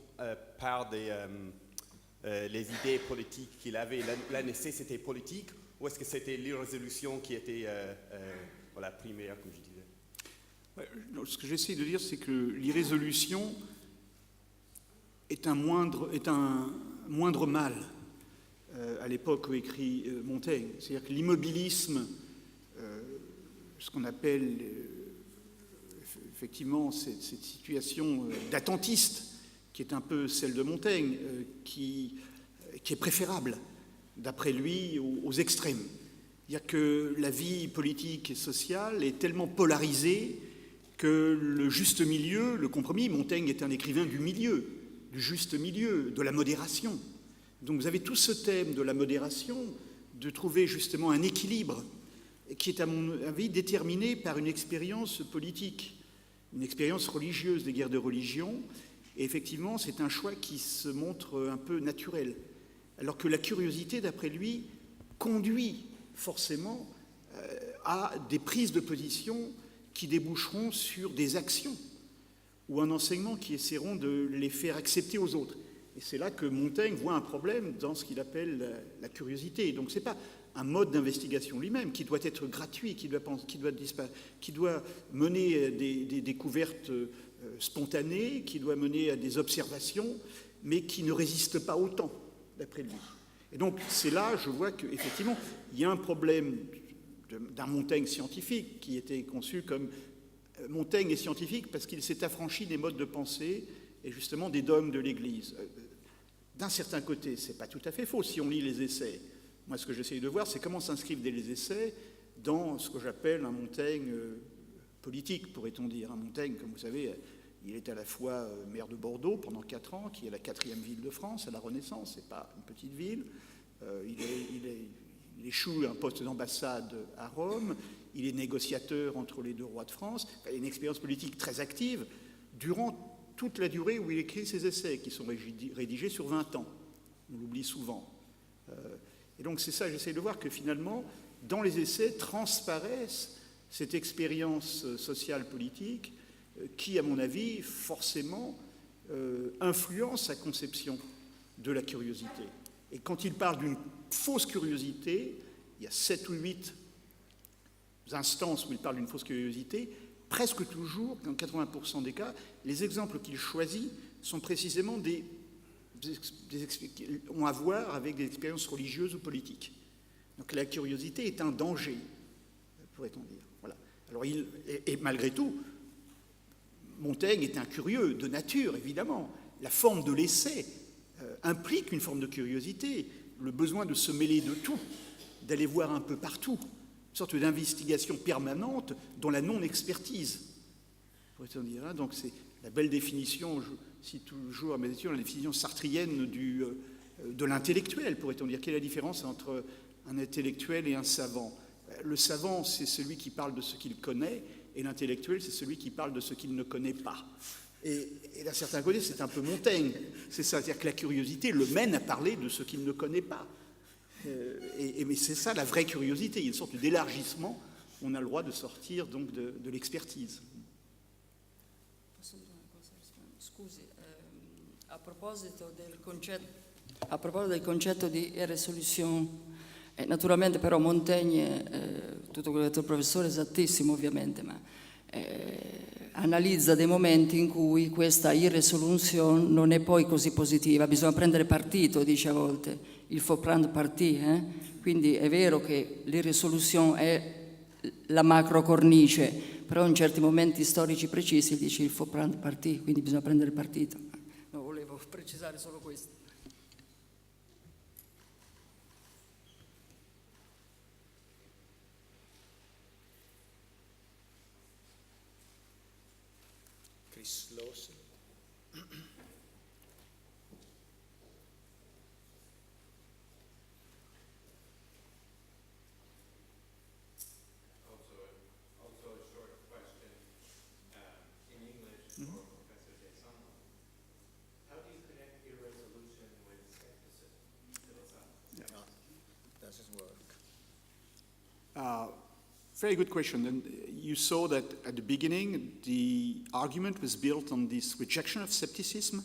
par les idées politiques qu'il avait, la nécessité politique, ou est-ce que c'était l'irrésolution qui était primaire, comme je disais? Ouais, ce que j'essaie de dire, c'est que l'irrésolution est un moindre mal à l'époque où écrit Montaigne. C'est-à-dire que l'immobilisme, ce qu'on appelle effectivement cette situation d'attentiste, qui est un peu celle de Montaigne, qui est préférable, d'après lui, aux extrêmes. C'est-à-dire que la vie politique et sociale est tellement polarisée que le juste milieu, le compromis, Montaigne est un écrivain du milieu, du juste milieu, de la modération. Donc vous avez tout ce thème de la modération, de trouver justement un équilibre qui est à mon avis déterminé par une expérience politique, une expérience religieuse des guerres de religion. Et effectivement, c'est un choix qui se montre un peu naturel. Alors que la curiosité, d'après lui, conduit forcément à des prises de position qui déboucheront sur des actions ou un enseignement qui essaieront de les faire accepter aux autres. Et c'est là que Montaigne voit un problème dans ce qu'il appelle la curiosité. Donc ce n'est pas un mode d'investigation lui-même qui doit être gratuit, qui doit mener des découvertes spontanées, qui doit mener à des observations, mais qui ne résiste pas au temps, d'après lui. Et donc c'est là, je vois qu'effectivement, il y a un problème d'un Montaigne scientifique qui était conçu comme Montaigne est scientifique parce qu'il s'est affranchi des modes de pensée et justement des dogmes de l'Église. D'un certain côté, ce n'est pas tout à fait faux si on lit les essais. Moi, ce que j'essaye de voir, c'est comment s'inscrivent les essais dans ce que j'appelle un Montaigne politique, pourrait-on dire. Un Montaigne, comme vous savez, il est à la fois maire de Bordeaux pendant 4 ans, qui est la 4e ville de France à la Renaissance, ce n'est pas une petite ville. Il échoue un poste d'ambassade à Rome, il est négociateur entre les 2 rois de France. Il a une expérience politique très active durant toute la durée où il écrit ses essais, qui sont rédigés sur 20 ans. On l'oublie souvent. Et donc c'est ça, j'essaie de voir que finalement, dans les essais, transparaissent cette expérience sociale politique qui, à mon avis, forcément influence sa conception de la curiosité. Et quand il parle d'une fausse curiosité, il y a 7 ou 8 instances où il parle d'une fausse curiosité, presque toujours, dans 80% des cas, les exemples qu'il choisit sont précisément ont à voir avec des expériences religieuses ou politiques. Donc la curiosité est un danger, pourrait-on dire. Voilà. Alors et malgré tout, Montaigne est un curieux de nature, évidemment. La forme de l'essai implique une forme de curiosité, le besoin de se mêler de tout, d'aller voir un peu partout, une sorte d'investigation permanente dans la non-expertise, pourrait-on dire. Hein. Donc c'est la belle définition, je cite toujours à mes études, la définition sartrienne de l'intellectuel, pourrait-on dire. Quelle est la différence entre un intellectuel et un savant? Le savant, c'est celui qui parle de ce qu'il connaît, et l'intellectuel, c'est celui qui parle de ce qu'il ne connaît pas. Et d'un certain côté, c'est un peu Montaigne. C'est ça, c'est-à-dire que la curiosité le mène à parler de ce qu'il ne connaît pas. Mais c'est ça la vraie curiosité, il y a une sorte d'élargissement, on a le droit de sortir donc de l'expertise. Posso dire una cosa? Scusi, a proposito del concetto di irresolution, naturalmente però Montaigne, tutto quello che ha detto il professore è esattissimo ovviamente, ma analizza dei momenti in cui questa irresolution non è poi così positiva, bisogna prendere partito, dice a volte, il faut prendre parti, quindi è vero che l'irresolution è la macro cornice, però in certi momenti storici precisi dice il faut prendre parti, quindi bisogna prendere partito. No, volevo precisare solo questo. Chris Lawson. Also a short question in English for Professor Desan. How do you connect irresolution with skepticism philosophically? No, doesn't work. Very good question. And you saw that at the beginning, the argument was built on this rejection of skepticism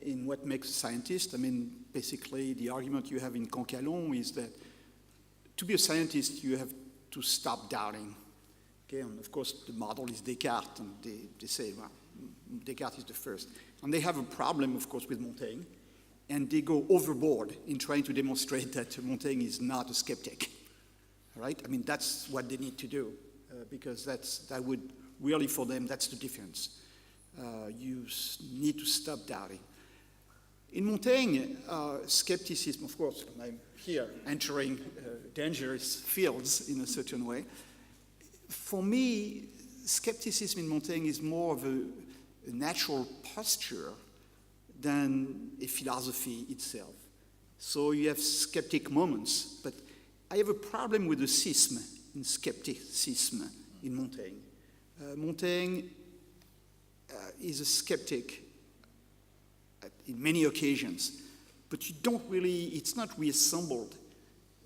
in what makes a scientist. I mean, basically, the argument you have in Cancalon is that to be a scientist, you have to stop doubting. Okay, and of course, the model is Descartes, and they say, well, Descartes is the first. And they have a problem, of course, with Montaigne, and they go overboard in trying to demonstrate that Montaigne is not a skeptic. Right? I mean, that's what they need to do, because that would really, for them, that's the difference. You need to stop doubting. In Montaigne, skepticism, of course, I'm here entering dangerous fields in a certain way. For me, skepticism in Montaigne is more of a natural posture than a philosophy itself. So you have skeptic moments, but I have a problem with the schism in skepticism in Montaigne. Montaigne is a skeptic in many occasions, but you don't really, it's not reassembled.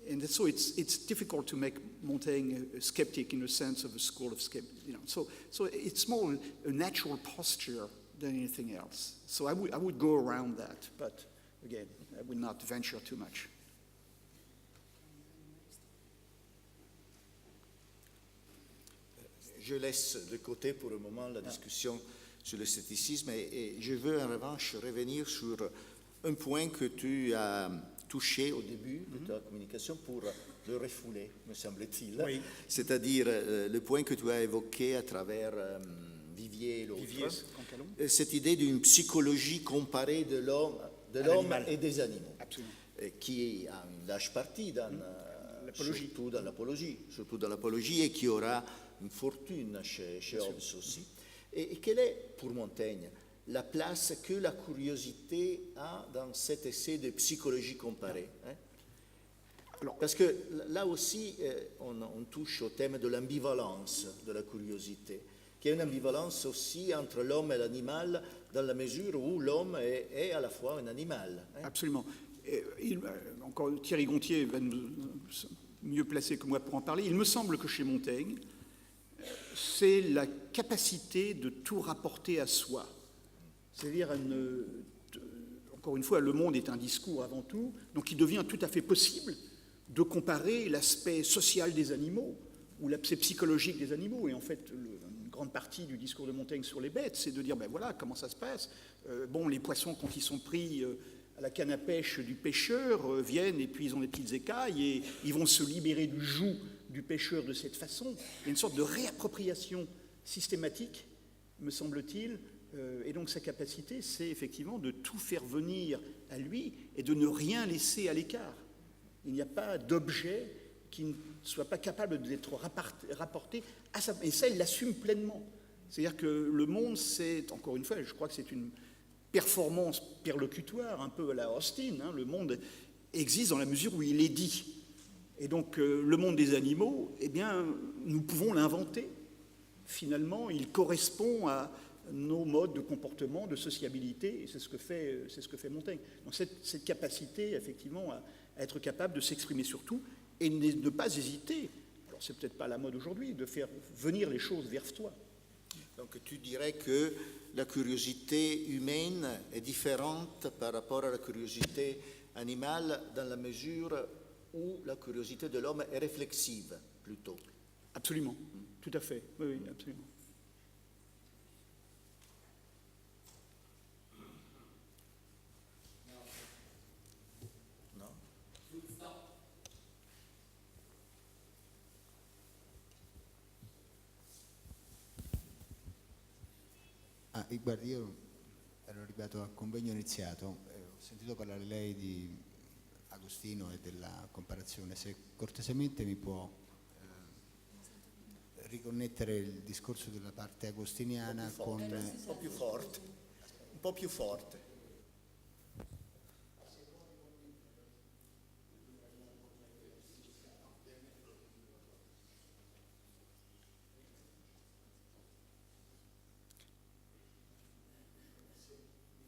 And so it's difficult to make Montaigne a skeptic in the sense of a school of skepticism. So it's more a natural posture than anything else. So I would go around that, but again, I would not venture too much. Je laisse de côté pour le moment la discussion sur le scepticisme et je veux en revanche revenir sur un point que tu as touché au début de ta communication pour le refouler, me semble-t-il. Oui. C'est-à-dire le point que tu as évoqué à travers Vivier et l'autre, Vivier, Cancalon. cette idée d'une psychologie comparée de l'homme l'animal. et des animaux, Absolument. qui a une large partie L'apologie. surtout dans l'apologie, et qui aura une fortune chez Hobbes aussi. Et quelle est, pour Montaigne, la place que la curiosité a dans cet essai de psychologie comparée, hein? Alors, Parce que là aussi, on touche au thème de l'ambivalence de la curiosité, qui est une ambivalence aussi entre l'homme et l'animal, dans la mesure où l'homme est à la fois un animal, hein? absolument. Et encore Thierry Gontier va mieux placé que moi pour en parler. Il me semble que chez Montaigne, c'est la capacité de tout rapporter à soi. C'est-à-dire, encore une fois, le monde est un discours avant tout, donc il devient tout à fait possible de comparer l'aspect social des animaux ou l'aspect psychologique des animaux. Et en fait, une grande partie du discours de Montaigne sur les bêtes, c'est de dire, ben voilà, comment ça se passe. Bon, les poissons, quand ils sont pris à la canne à pêche du pêcheur, viennent et puis ils ont des petites écailles et ils vont se libérer du joug du pêcheur de cette façon. Il y a une sorte de réappropriation systématique, me semble-t-il. Et donc sa capacité, c'est effectivement de tout faire venir à lui et de ne rien laisser à l'écart. Il n'y a pas d'objet qui ne soit pas capable d'être rapporté à ça. Et ça, il l'assume pleinement. C'est-à-dire que le monde, c'est, encore une fois, je crois que c'est une performance perlocutoire, un peu à la Austin. Hein. Le monde existe dans la mesure où il est dit. Et donc, le monde des animaux, eh bien, nous pouvons l'inventer. Finalement, il correspond à nos modes de comportement, de sociabilité, et c'est ce que fait Montaigne. Donc cette capacité, effectivement, à être capable de s'exprimer sur tout, et ne pas hésiter, alors c'est peut-être pas la mode aujourd'hui, de faire venir les choses vers toi. Donc tu dirais que la curiosité humaine est différente par rapport à la curiosité animale dans la mesure où la curiosité de l'homme est réflexive, plutôt. Absolument, tout à fait, oui, absolument. Guardi, io ero arrivato al convegno iniziato, ho sentito parlare lei di Agostino e della comparazione. Se cortesemente mi può riconnettere il discorso della parte agostiniana con... Un po' più forte, un po' più forte.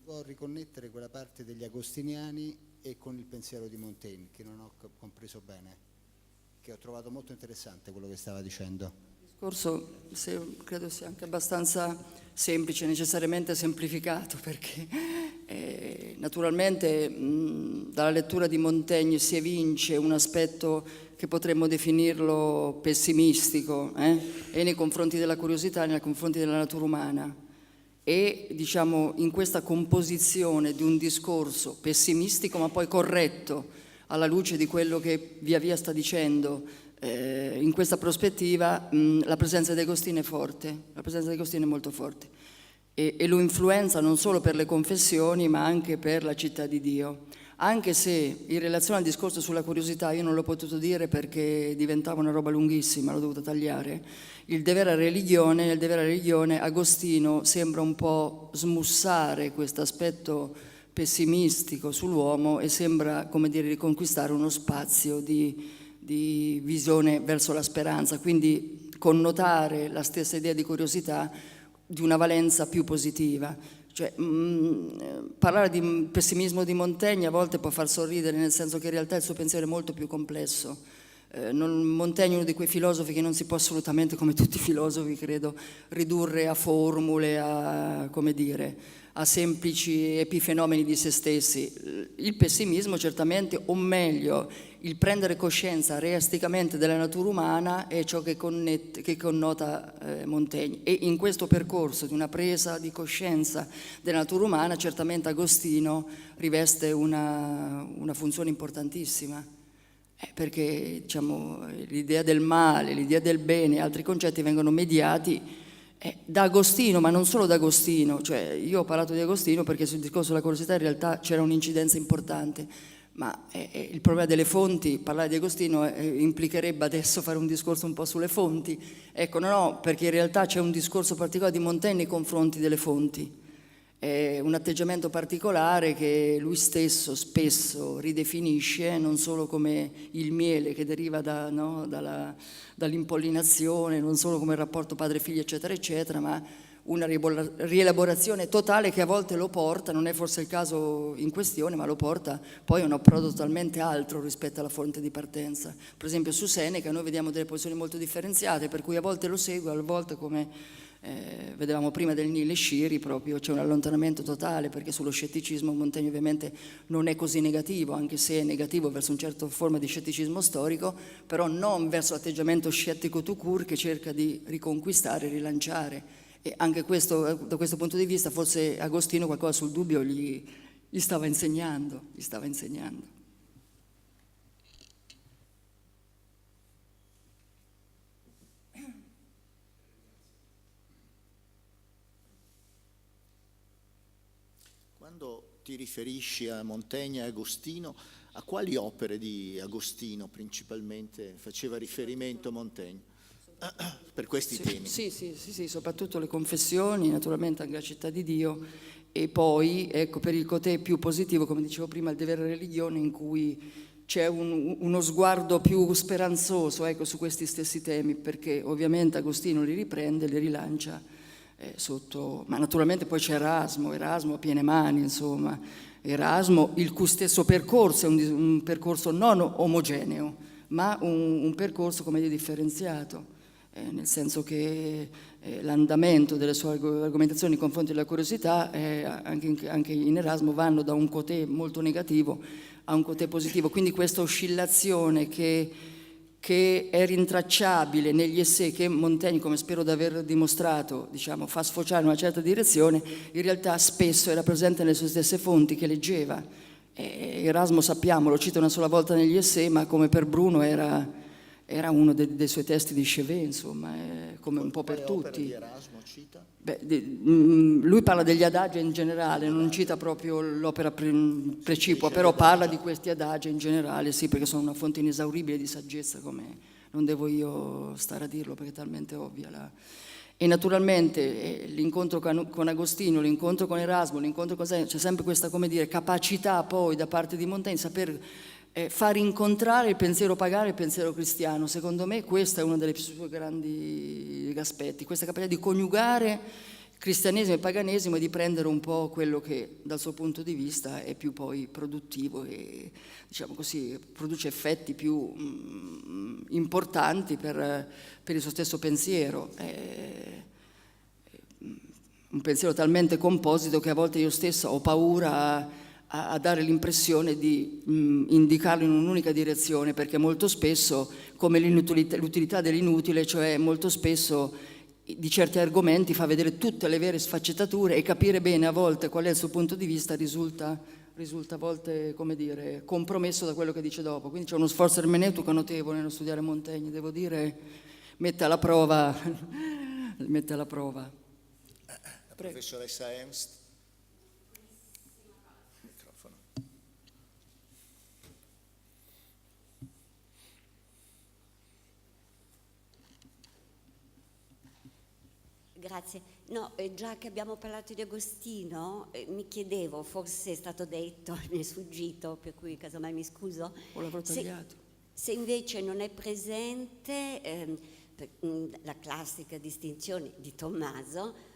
Può riconnettere quella parte degli agostiniani e con il pensiero di Montaigne, che non ho compreso bene, che ho trovato molto interessante quello che stava dicendo. Il discorso credo sia anche abbastanza semplice, necessariamente semplificato, perché naturalmente dalla lettura di Montaigne si evince un aspetto che potremmo definirlo pessimistico, e nei confronti della curiosità, nei confronti della natura umana. E diciamo in questa composizione di un discorso pessimistico ma poi corretto alla luce di quello che via via sta dicendo, in questa prospettiva la presenza di Agostino è forte, la presenza di Agostino è molto forte e lo influenza non solo per le confessioni ma anche per la città di Dio, anche se in relazione al discorso sulla curiosità io non l'ho potuto dire perché diventava una roba lunghissima, l'ho dovuta tagliare. Nel Devere a religione Agostino sembra un po' smussare questo aspetto pessimistico sull'uomo e sembra, come dire, riconquistare uno spazio di visione verso la speranza, quindi connotare la stessa idea di curiosità di una valenza più positiva. Cioè, parlare di pessimismo di Montaigne a volte può far sorridere, nel senso che in realtà il suo pensiero è molto più complesso. Montaigne è uno di quei filosofi che non si può assolutamente, come tutti i filosofi credo, ridurre a formule, a semplici epifenomeni di se stessi. Il pessimismo certamente, o meglio, il prendere coscienza realisticamente della natura umana è ciò che connota Montaigne. E in questo percorso di una presa di coscienza della natura umana certamente Agostino riveste una funzione importantissima. Perché diciamo, l'idea del male, l'idea del bene, altri concetti vengono mediati Da Agostino, ma non solo da Agostino, cioè io ho parlato di Agostino perché sul discorso della curiosità in realtà c'era un'incidenza importante, ma il problema delle fonti, parlare di Agostino implicherebbe adesso fare un discorso un po' sulle fonti. Ecco, no, perché in realtà c'è un discorso particolare di Montaigne nei confronti delle fonti. È un atteggiamento particolare che lui stesso spesso ridefinisce, non solo come il miele che deriva dall'impollinazione, non solo come il rapporto padre-figlio, eccetera, eccetera, ma una rielaborazione totale che a volte lo porta, non è forse il caso in questione, ma lo porta poi a un approdo totalmente altro rispetto alla fonte di partenza. Per esempio su Seneca noi vediamo delle posizioni molto differenziate, per cui a volte lo segue, a volte come vedevamo prima del Nile Sciri, proprio c'è un allontanamento totale, perché sullo scetticismo Montaigne ovviamente non è così negativo, anche se è negativo verso una certa forma di scetticismo storico, però non verso l'atteggiamento scettico tout court che cerca di riconquistare, rilanciare. E anche questo, da questo punto di vista, forse Agostino qualcosa sul dubbio gli stava insegnando. Quando ti riferisci a Montaigne e Agostino, a quali opere di Agostino principalmente faceva riferimento Montaigne per questi temi? Sì, soprattutto le confessioni, naturalmente anche la città di Dio, e poi, ecco, per il cotè più positivo, come dicevo prima, il devere religione, in cui c'è uno sguardo più speranzoso, ecco, su questi stessi temi, perché ovviamente Agostino li riprende, li rilancia ma naturalmente poi c'è Erasmo a piene mani, insomma. Erasmo, il cui stesso percorso è un percorso non omogeneo, ma un percorso, come dire, differenziato, nel senso che l'andamento delle sue argomentazioni nei confronti della curiosità, anche in Erasmo, vanno da un cotè molto negativo a un cotè positivo, quindi questa oscillazione che è rintracciabile negli essai che Montaigne, come spero di aver dimostrato, diciamo, fa sfociare in una certa direzione, in realtà spesso era presente nelle sue stesse fonti che leggeva. Erasmo, sappiamo, lo cita una sola volta negli essai, ma come per Bruno era uno dei suoi testi di chevet, insomma, come un po' per tutti. Di Erasmo cita? Lui parla degli adagi in generale, non cita proprio l'opera precipua, però parla di questi adagi in generale, sì, perché sono una fonte inesauribile di saggezza, come non devo io stare a dirlo perché è talmente ovvia. E naturalmente l'incontro con Agostino, l'incontro con Erasmo, l'incontro con Seneca, c'è sempre questa, come dire, capacità poi da parte di Montaigne saper far incontrare il pensiero pagano e il pensiero cristiano. Secondo me questo è uno dei suoi grandi aspetti, questa capacità di coniugare cristianesimo e paganesimo e di prendere un po' quello che dal suo punto di vista è più poi produttivo e, diciamo così, produce effetti più importanti per il suo stesso pensiero. Un pensiero talmente composito che a volte io stessa ho paura a dare l'impressione di indicarlo in un'unica direzione, perché molto spesso, come l'utilità dell'inutile, cioè molto spesso di certi argomenti fa vedere tutte le vere sfaccettature e capire bene a volte qual è il suo punto di vista risulta a volte, come dire, compromesso da quello che dice dopo. Quindi c'è uno sforzo ermeneutico notevole nello studiare Montaigne, devo dire, mette alla prova. La professoressa Ernst. Microfono. Grazie. No, già che abbiamo parlato di Agostino, mi chiedevo, forse è stato detto, mi è sfuggito, per cui casomai mi scuso, O l'avrò tagliato. se invece non è presente la classica distinzione di Tommaso,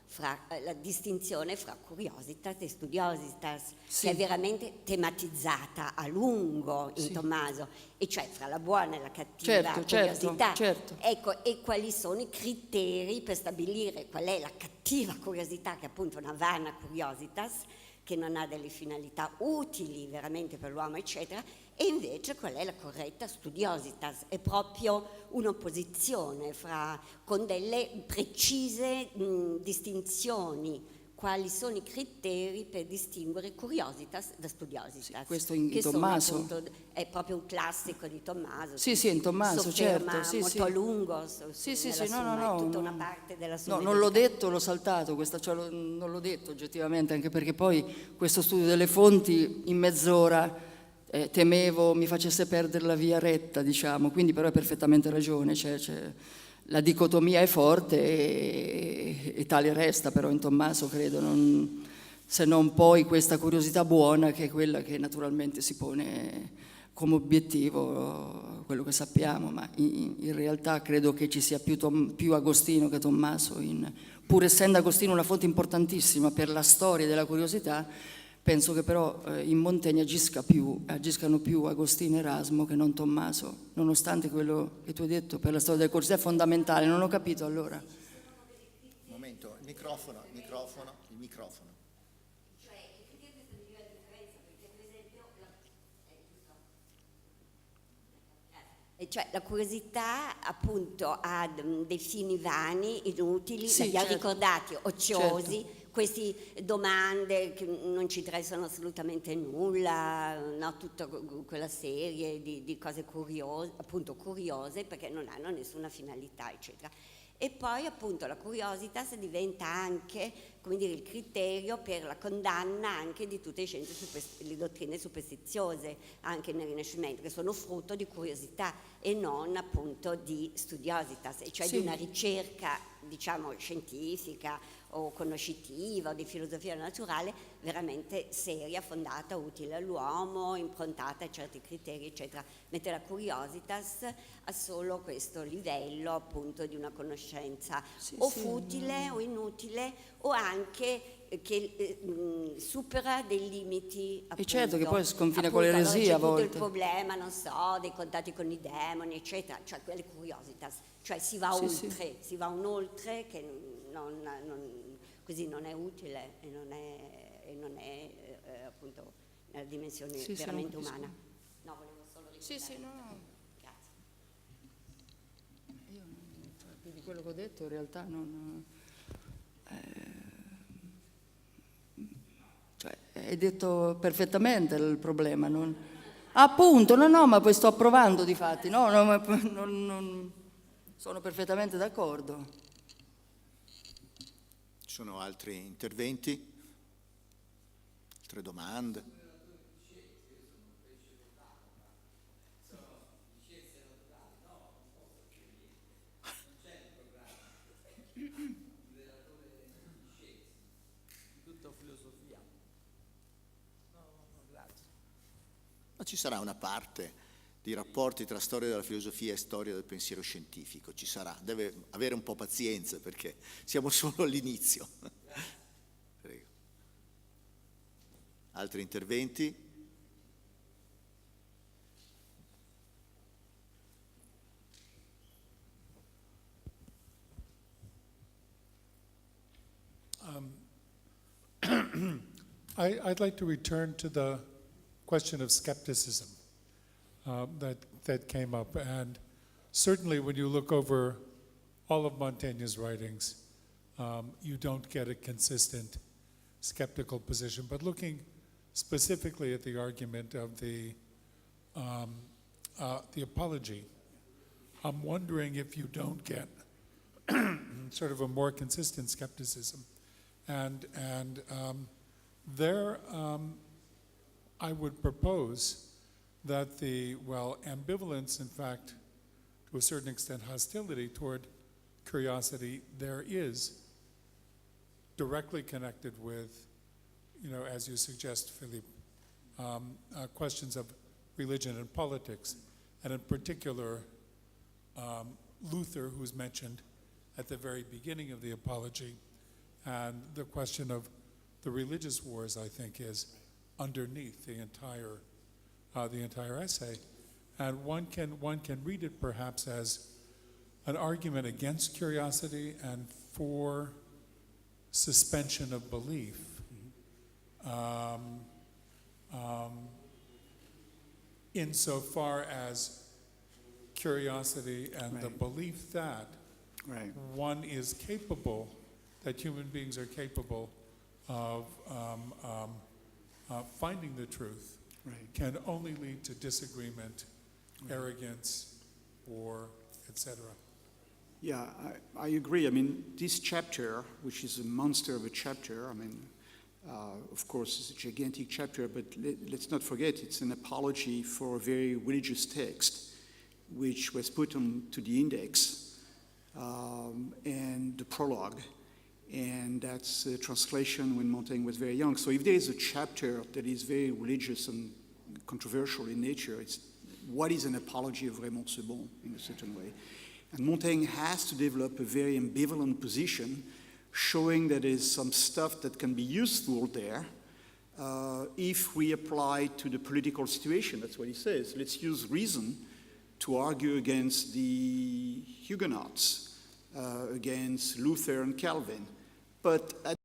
la distinzione fra curiositas e studiositas, Sì. che è veramente tematizzata a lungo in Sì. Tommaso, e cioè fra la buona e la cattiva curiosità. Certo. Ecco, e quali sono i criteri per stabilire qual è la cattiva curiosità, che è appunto una vana curiositas, che non ha delle finalità utili veramente per l'uomo, eccetera, e invece qual è la corretta studiositas. È proprio un'opposizione con delle precise distinzioni quali sono i criteri per distinguere curiositas da studiositas. questo in che Tommaso. sono, appunto, è proprio un classico di Tommaso. Sì, sì, in Tommaso, sofferma certo. Sì, molto sì. a lungo Sì, sì, nella sì, no, summa, no, è tutta no. una parte della No, sua non l'ho detto, l'ho saltato, non l'ho detto oggettivamente, anche perché poi questo studio delle fonti in mezz'ora temevo mi facesse perdere la via retta, diciamo, quindi però hai perfettamente ragione, la dicotomia è forte e tale resta però in Tommaso, credo, se non poi questa curiosità buona che è quella che naturalmente si pone come obiettivo, quello che sappiamo, ma in realtà credo che ci sia più Agostino che Tommaso, pur essendo Agostino una fonte importantissima per la storia della curiosità, penso che però in Montaigne agiscano più Agostino e Erasmo che non Tommaso, nonostante quello che tu hai detto per la storia della curiosità è fondamentale. Non ho capito allora. Un momento, il microfono. E cioè la curiosità appunto ha dei fini vani, inutili, Sì, li abbiamo certo. ociosi, Certo. queste domande che non ci interessano assolutamente nulla, no? Tutta quella serie di cose curiose, appunto curiose perché non hanno nessuna finalità, eccetera. E poi appunto la curiositas diventa anche, come dire, il criterio per la condanna anche di tutte le scienze, le dottrine superstiziose, anche nel Rinascimento, che sono frutto di curiosità e non appunto di studiositas, e cioè Sì. di una ricerca, diciamo, scientifica o conoscitiva o di filosofia naturale veramente seria, fondata, utile all'uomo, improntata a certi criteri, eccetera. Mentre la curiositas ha solo questo livello appunto di una conoscenza o futile o inutile o anche che supera dei limiti appunto, E certo che poi sconfina appunto, con allora l'eresia a c'è tutto il volte. problema, non so, dei contatti con i demoni, eccetera, cioè quelle curiositas, cioè si va Sì, oltre, si va un oltre che così non è utile e non è appunto nella dimensione Sì, sì, veramente non capisco. umana. No, volevo solo ricordare. Sì, sì, no. Grazie. Io più di quello che ho detto in realtà non... cioè, hai detto perfettamente il problema. Appunto, no, ma poi sto provando di fatti, no, sono perfettamente d'accordo. Ci sono altri interventi? Altre domande? Ma ci sarà una parte di rapporti tra storia della filosofia e storia del pensiero scientifico, ci sarà, deve avere un po' pazienza perché siamo solo all'inizio. Prego. Altri interventi? I'd like to return to the question of skepticism that came up. And certainly when you look over all of Montaigne's writings, you don't get a consistent skeptical position. But looking specifically at the argument of the apology, I'm wondering if you don't get sort of a more consistent skepticism. And there, I would propose that ambivalence, in fact, to a certain extent, hostility toward curiosity, there is directly connected with, as you suggest, Philippe, questions of religion and politics, and in particular, Luther, who's mentioned at the very beginning of the Apology, and the question of the religious wars, I think, is underneath the entire essay, and one can read it perhaps as an argument against curiosity and for suspension of belief. Insofar as curiosity and the belief that Right. one is capable, that human beings are capable of finding the truth Right. can only lead to disagreement, arrogance, or etc. Yeah, I agree. I mean, this chapter, which is a monster of a chapter, I mean, of course, it's a gigantic chapter, but let's not forget it's an apology for a very religious text, which was put onto the index and the prologue, and that's a translation when Montaigne was very young. So if there is a chapter that is very religious and controversial in nature, it's what is an apology of Raymond Sebon in a certain way. And Montaigne has to develop a very ambivalent position, showing that there is some stuff that can be useful there if we apply to the political situation. That's what he says. Let's use reason to argue against the Huguenots, against Luther and Calvin. But at